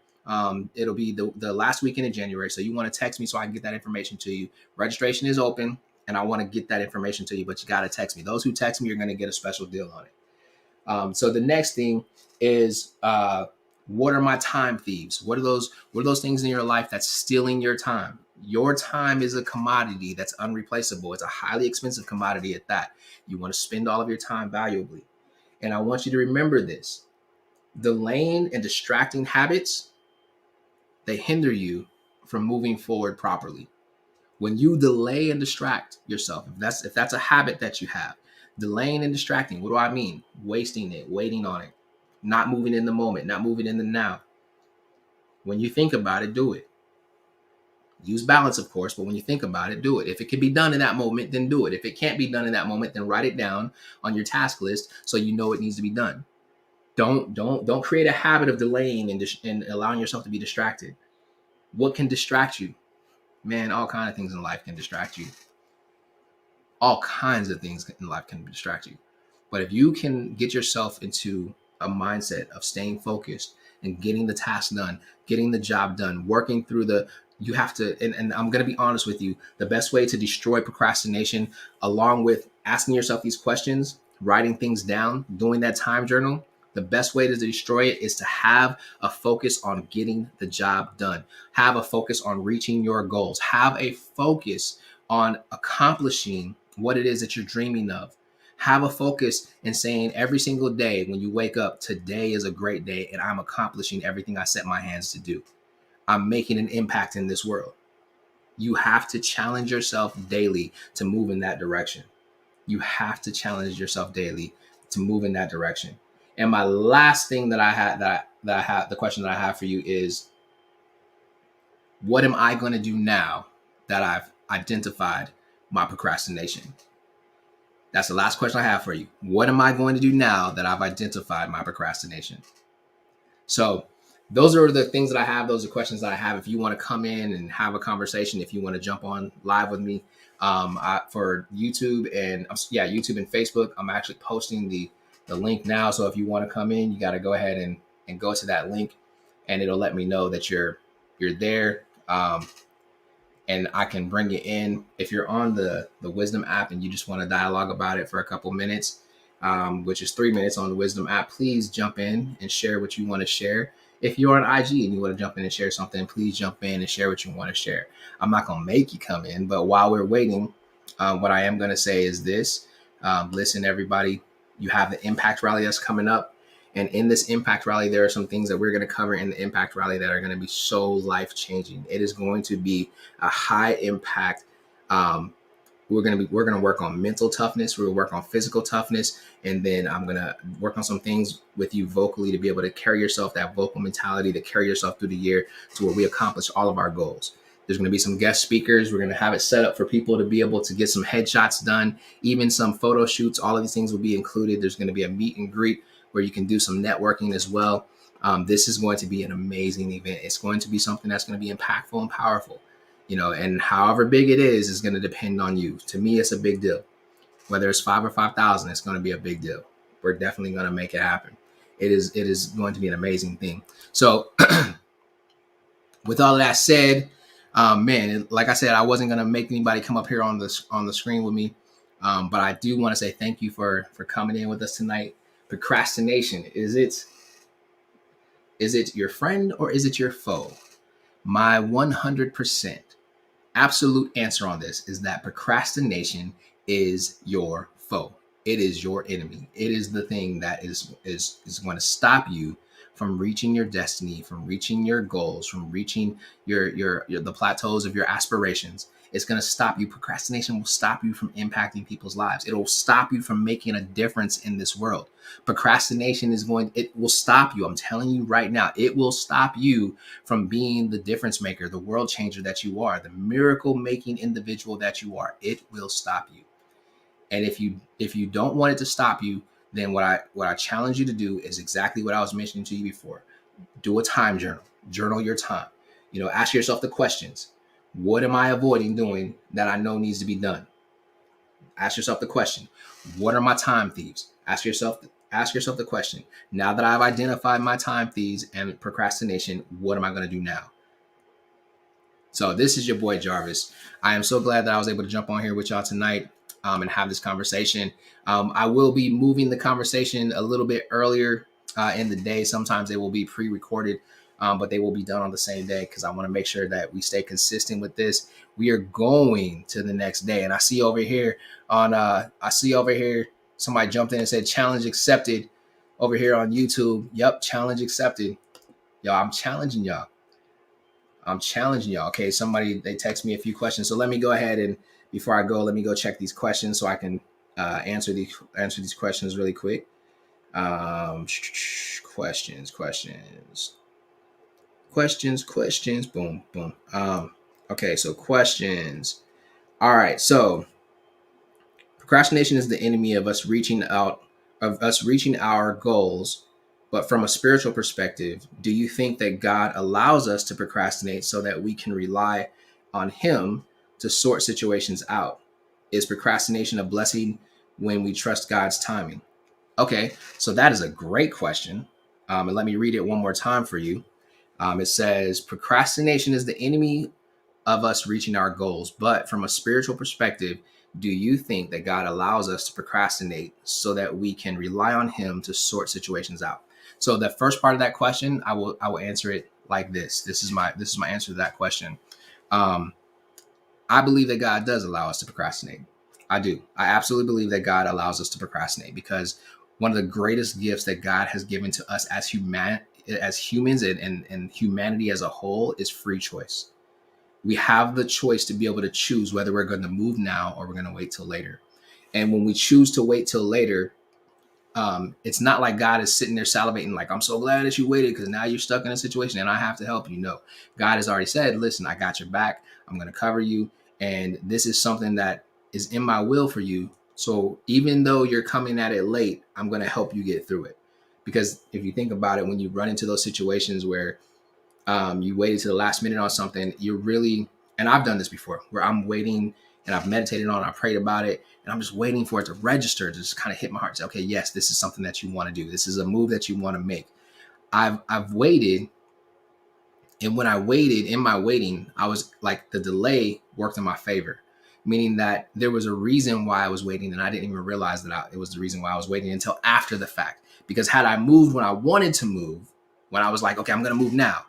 S1: It'll be the last weekend in January. So you want to text me so I can get that information to you. Registration is open and I want to get that information to you, but you got to text me. Those who text me, you're going to get a special deal on it. So the next thing is, what are my time thieves? What are those things in your life that's stealing your time? Your time is a commodity that's unreplaceable. It's a highly expensive commodity at that. You want to spend all of your time valuably. And I want you to remember this. Delaying and distracting habits, they hinder you from moving forward properly. When you delay and distract yourself, if that's a habit that you have, delaying and distracting, what do I mean? Wasting it, waiting on it, not moving in the moment, not moving in the now. When you think about it, do it. Use balance, of course, but when you think about it, do it. If it can be done in that moment, then do it. If it can't be done in that moment, then write it down on your task list so you know it needs to be done. Don't create a habit of delaying and allowing yourself to be distracted. What can distract you? Man, all kinds of things in life can distract you. All kinds of things in life can distract you. But if you can get yourself into a mindset of staying focused and getting the task done, getting the job done, working through you have to, and I'm going to be honest with you, the best way to destroy procrastination, along with asking yourself these questions, writing things down, doing that time journal, the best way to destroy it is to have a focus on getting the job done. Have a focus on reaching your goals. Have a focus on accomplishing what it is that you're dreaming of. Have a focus in saying every single day when you wake up, today is a great day and I'm accomplishing everything I set my hands to do. I'm making an impact in this world. You have to challenge yourself daily to move in that direction. You have to challenge yourself daily to move in that direction. And my last thing that I had that I have the question that I have for you is, what am I going to do now that I've identified my procrastination? That's the last question I have for you. What am I going to do now that I've identified my procrastination? So those are the things that I have. Those are questions that I have. If you want to come in and have a conversation, if you want to jump on live with me for YouTube and YouTube and Facebook, I'm actually posting the link now. So if you want to come in, you got to go ahead and go to that link, and it'll let me know that you're there. And I can bring you in. If you're on the Wisdom app and you just want to dialogue about it for a couple minutes, which is 3 minutes on the Wisdom app, please jump in and share what you want to share. If you're on IG and you want to jump in and share something, please jump in and share what you want to share. I'm not going to make you come in, but while we're waiting, what I am going to say is this. Listen, everybody, you have the Impact Rally that's coming up. And in this Impact Rally, there are some things that we're going to cover in the Impact Rally that are going to be so life-changing. It is going to be a high impact. We're going to work on mental toughness. We're going to work on physical toughness. And then I'm going to work on some things with you vocally to be able to carry yourself, that vocal mentality, to carry yourself through the year to where we accomplish all of our goals. There's going to be some guest speakers. We're going to have it set up for people to be able to get some headshots done, even some photo shoots. All of these things will be included. There's going to be a meet and greet where you can do some networking as well. This is going to be an amazing event. It's going to be something that's going to be impactful and powerful, and however big it is going to depend on you. To me, it's a big deal. Whether it's 5 or 5,000, it's going to be a big deal. We're definitely going to make it happen. It is going to be an amazing thing. So with all of that said, like I said, I wasn't going to make anybody come up here on the screen with me. But I do want to say thank you for coming in with us tonight. Procrastination, is it your friend or is it your foe? My 100% absolute answer on this is that procrastination is your foe. It is your enemy. It is the thing that is going to stop you from reaching your destiny, from reaching your goals, from reaching your the plateaus of your aspirations. It's going to stop you. Procrastination will stop you from impacting people's lives. It will stop you from making a difference in this world. Procrastination it will stop you. I'm telling you right now, it will stop you from being the difference maker, the world changer that you are, the miracle making individual that you are. It will stop you. And if you don't want it to stop you, then what I challenge you to do is exactly what I was mentioning to you before. Do a time journal. Journal your time. Ask yourself the questions. What am I avoiding doing that I know needs to be done? Ask yourself the question. What are my time thieves? Ask yourself the question. Now that I've identified my time thieves and procrastination, what am I going to do now? So this is your boy Jarvis. I am so glad that I was able to jump on here with y'all tonight and have this conversation. I will be moving the conversation a little bit earlier in the day. Sometimes they will be pre-recorded, but they will be done on the same day because I want to make sure that we stay consistent with this. We are going to the next day. And I see over here somebody jumped in and said challenge accepted over here on YouTube. Yep, challenge accepted. Y'all, I'm challenging y'all. Okay, they text me a few questions. So let me go ahead and before I go, let me go check these questions so I can answer these questions really quick. Questions. Boom, boom. Okay, so questions. All right, so procrastination is the enemy of us reaching our goals. But from a spiritual perspective, do you think that God allows us to procrastinate so that we can rely on Him to sort situations out? Is procrastination a blessing when we trust God's timing? Okay, so that is a great question. And let me read it one more time for you. It says, procrastination is the enemy of us reaching our goals. But from a spiritual perspective, do you think that God allows us to procrastinate so that we can rely on Him to sort situations out? So the first part of that question, I will answer it like this. This is my answer to that question. Um, I believe that God does allow us to procrastinate. I do. I absolutely believe that God allows us to procrastinate because one of the greatest gifts that God has given to us as humans and humanity as a whole is free choice. We have the choice to be able to choose whether we're going to move now or we're going to wait till later. And when we choose to wait till later, it's not like God is sitting there salivating, like, I'm so glad that you waited because now you're stuck in a situation and I have to help you. No, God has already said, listen, I got your back. I'm going to cover you. And this is something that is in my will for you. So even though you're coming at it late, I'm going to help you get through it. Because if you think about it, when you run into those situations where you waited to the last minute on something, you're really, and I've done this before, where I'm waiting and I've meditated on it, I prayed about it, and I'm just waiting for it to register, to just kind of hit my heart, say, okay, yes, this is something that you want to do. This is a move that you want to make. I've waited, and when I waited, in my waiting, I was like, the delay worked in my favor, meaning that there was a reason why I was waiting, and I didn't even realize that it was the reason why I was waiting until after the fact. Because had I moved when I wanted to move, when I was like, okay, I'm going to move now,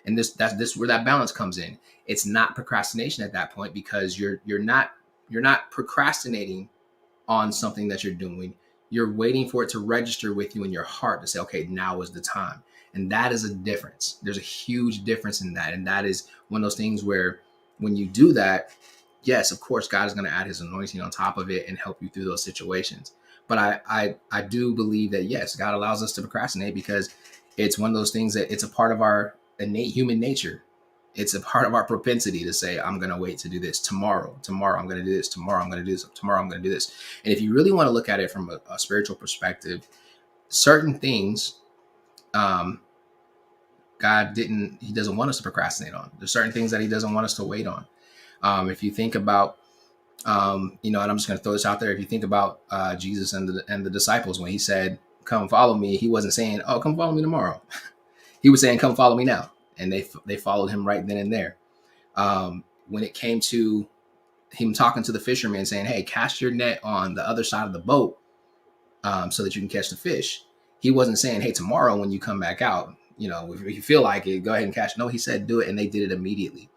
S1: and that's where that balance comes in. It's not procrastination at that point because you're not procrastinating on something that you're doing. You're waiting for it to register with you in your heart to say, okay, now is the time. And that is a difference. There's a huge difference in that. And that is one of those things where when you do that, yes, of course, God is going to add his anointing on top of it and help you through those situations. But I do believe that, yes, God allows us to procrastinate because it's one of those things that it's a part of our innate human nature. It's a part of our propensity to say, I'm going to wait to do this tomorrow. Tomorrow, I'm going to do this. Tomorrow, I'm going to do this. Tomorrow, I'm going to do this. And if you really want to look at it from a spiritual perspective, certain things, um, he doesn't want us to procrastinate on. There's certain things that he doesn't want us to wait on. If you think about, and I'm just going to throw this out there. If you think about Jesus and the disciples, when he said, come follow me, he wasn't saying, oh, come follow me tomorrow. He was saying, come follow me now. And they followed him right then and there. When it came to him talking to the fishermen saying, hey, cast your net on the other side of the boat so that you can catch the fish. He wasn't saying, hey, tomorrow when you come back out, if you feel like it, go ahead and catch. No, he said, do it. And they did it immediately.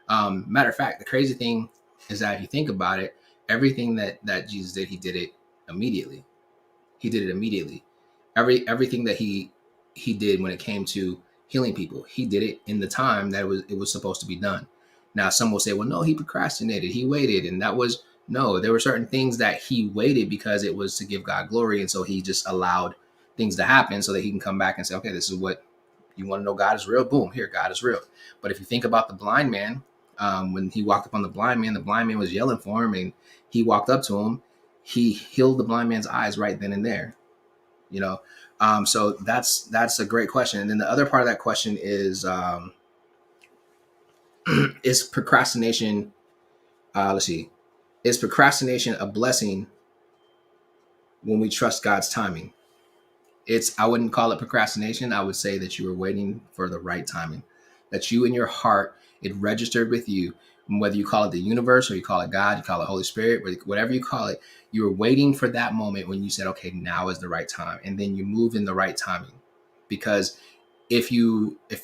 S1: Matter of fact, the crazy thing is that if you think about it, everything that Jesus did, he did it immediately. He did it immediately. Everything that he did when it came to healing people, he did it in the time that it was supposed to be done. Now, some will say, well, no, he procrastinated, he waited, and that was no. There were certain things that he waited because it was to give God glory, and so he just allowed things to happen so that he can come back and say, okay, this is what you want to know. God is real. Boom, here, God is real. But if you think about the blind man, when he walked up on the blind man was yelling for him, and he walked up to him. He healed the blind man's eyes right then and there. So that's a great question. And then the other part of that question is procrastination. Let's see, is procrastination a blessing when we trust God's timing? I wouldn't call it procrastination. I would say that you were waiting for the right timing, that you in your heart, it registered with you. And whether you call it the universe or you call it God, you call it Holy Spirit, whatever you call it, you were waiting for that moment when you said, okay, now is the right time. And then you move in the right timing. Because if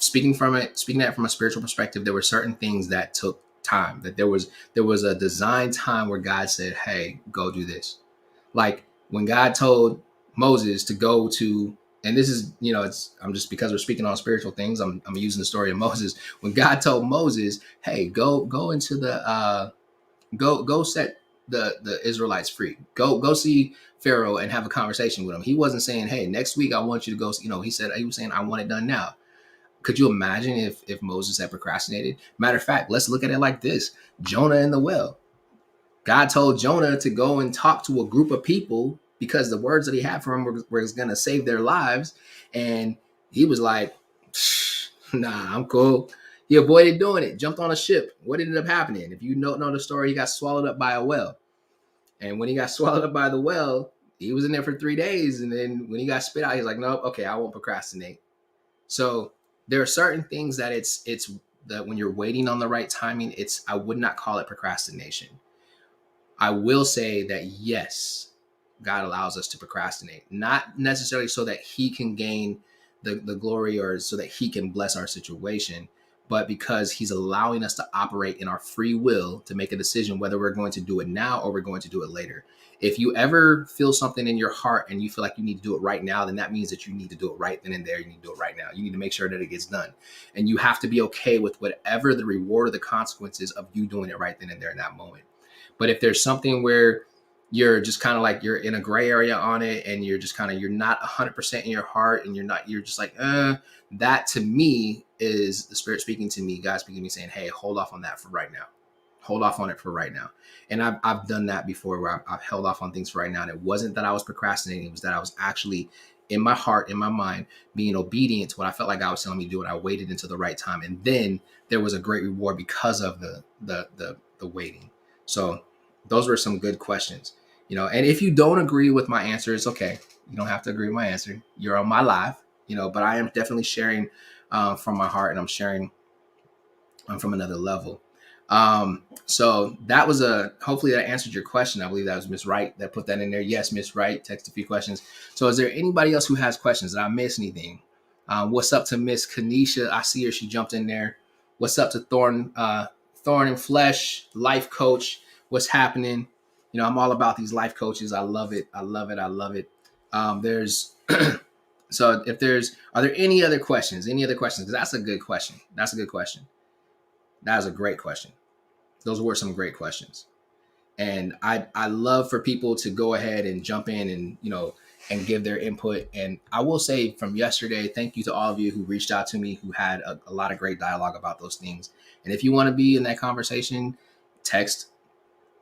S1: speaking that from a spiritual perspective, there were certain things that took time, that there was a designed time where God said, hey, go do this. Like when God told Moses to go to, and this is, I'm just, because we're speaking on spiritual things, I'm using the story of Moses. When God told Moses, hey, go into the, go set the Israelites free. Go see Pharaoh and have a conversation with him. He wasn't saying, hey, next week I want you to go, he was saying, I want it done now. Could you imagine if Moses had procrastinated? Matter of fact, let's look at it like this. Jonah in the well. God told Jonah to go and talk to a group of people because the words that he had for them were going to save their lives. And he was like, nah, I'm cool. He avoided doing it, jumped on a ship. What ended up happening? If you don't know the story, he got swallowed up by a whale. And when he got swallowed up by the whale, he was in there for 3 days, and then when he got spit out, he's like, nope, okay, I won't procrastinate. So there are certain things that it's that when you're waiting on the right timing, I would not call it procrastination. I will say that yes, God allows us to procrastinate, not necessarily so that he can gain the glory or so that he can bless our situation, but because he's allowing us to operate in our free will to make a decision whether we're going to do it now or we're going to do it later. If you ever feel something in your heart and you feel like you need to do it right now, then that means that you need to do it right then and there. You need to do it right now. You need to make sure that it gets done. And you have to be okay with whatever the reward or the consequences of you doing it right then and there in that moment. But if there's something where you're just kind of like you're in a gray area on it and you're just kind of you're not 100% in your heart and you're just like that to me is the Spirit speaking to me, God speaking to me saying, hey, hold off on that for right now. Hold off on it for right now. And I've done that before where I've held off on things for right now. And it wasn't that I was procrastinating. It was that I was actually in my heart, in my mind, being obedient to what I felt like God was telling me to do. And I waited until the right time. And then there was a great reward because of the waiting. So those were some good questions, and if you don't agree with my answer, it's okay. You don't have to agree with my answer. You're on my live, but I am definitely sharing from my heart, and I'm sharing from another level. So that was hopefully that answered your question. I believe that was Miss Wright that put that in there. Yes, Miss Wright, text a few questions. So is there anybody else who has questions? Did I miss anything? What's up to Miss Kanisha? I see her. She jumped in there. What's up to Thorn and Flesh, life coach? What's happening? I'm all about these life coaches. I love it. I love it. I love it. There's so are there any other questions? Any other questions? Because that's a good question. That's a good question. That is a great question. Those were some great questions. And I love for people to go ahead and jump in and give their input. And I will say from yesterday, thank you to all of you who reached out to me, who had a lot of great dialogue about those things. And if you want to be in that conversation, text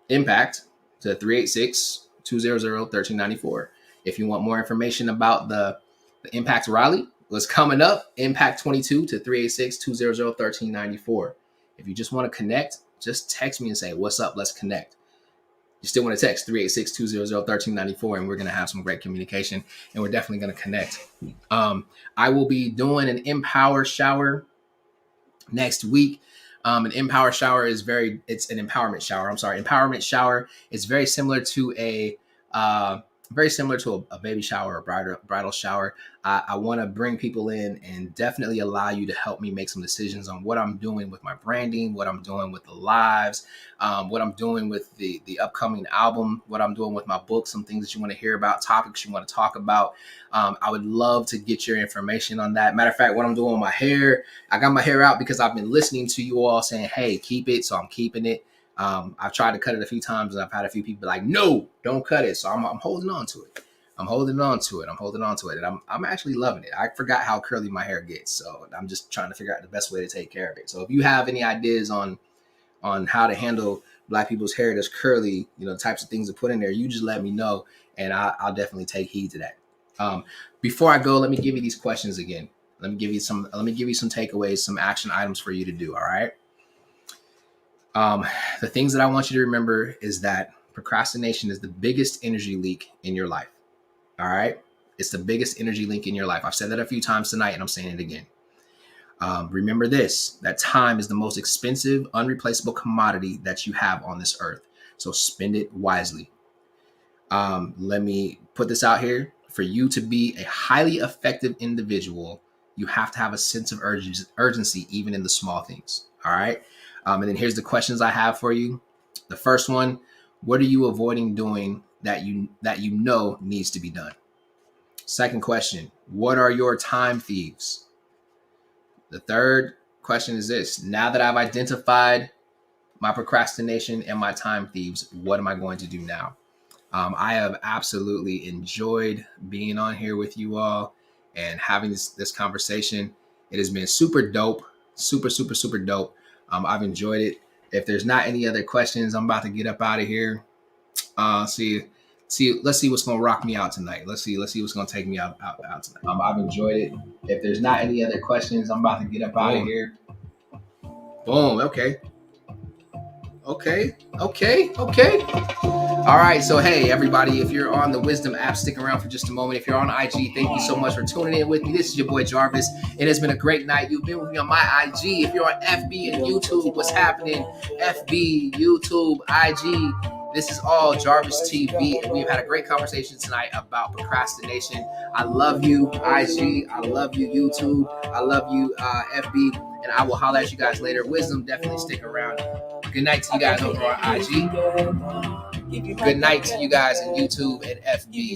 S1: IMPACT to 386-200-1394. If you want more information about the IMPACT Raleigh, what's coming up, IMPACT 22 to 386-200-1394. If you just want to connect, just text me and say, what's up? Let's connect. You still want to text 386-200-1394, and we're going to have some great communication, and we're definitely going to connect. I will be doing an Empower Shower next week. An Empower Shower it's an empowerment shower. Empowerment shower is very similar to a baby shower or bridal shower. I want to bring people in and definitely allow you to help me make some decisions on what I'm doing with my branding, what I'm doing with the lives, what I'm doing with the upcoming album, what I'm doing with my book, some things that you want to hear about, topics you want to talk about. I would love to get your information on that. Matter of fact, what I'm doing with my hair, I got my hair out because I've been listening to you all saying, hey, keep it. So I'm keeping it. I've tried to cut it a few times, and I've had a few people like, no, don't cut it. So I'm holding on to it. I'm holding on to it. And I'm actually loving it. I forgot how curly my hair gets. So I'm just trying to figure out the best way to take care of it. So if you have any ideas on how to handle Black people's hair that's curly, the types of things to put in there, you just let me know, and I'll definitely take heed to that. Before I go, let me give you these questions again. Let me give you some takeaways, some action items for you to do. All right. The things that I want you to remember is that procrastination is the biggest energy leak in your life. All right. It's the biggest energy leak in your life. I've said that a few times tonight, and I'm saying it again. Remember this, that time is the most expensive, unreplaceable commodity that you have on this earth. So spend it wisely. Let me put this out here. For you to be a highly effective individual, you have to have a sense of urgency, even in the small things. All right. And then here's the questions I have for you. The first one, what are you avoiding doing that you know needs to be done? Second question, what are your time thieves? The third question is this, now that I've identified my procrastination and my time thieves, what am I going to do now? I have absolutely enjoyed being on here with you all and having this conversation. It has been super dope, super, super, super dope. I've enjoyed it. If there's not any other questions, I'm about to get up out of here. Let's see what's going to rock me out tonight. Let's see what's going to take me out tonight. I've enjoyed it. If there's not any other questions, I'm about to get up out of here. Boom. Okay. All right, so hey everybody, if you're on the Wisdom app, stick around for just a moment. If you're on IG, thank you so much for tuning in with me. This is your boy Jarvis. It has been a great night. You've been with me on my IG. If you're on FB and YouTube, what's happening? FB, YouTube, IG. This is all Jarvis TV, and we've had a great conversation tonight about procrastination. I love you, IG. I love you, YouTube. I love you, FB, and I will holler at you guys later. Wisdom, definitely stick around. Good night to you guys over on IG. Good night to you guys on YouTube and FB.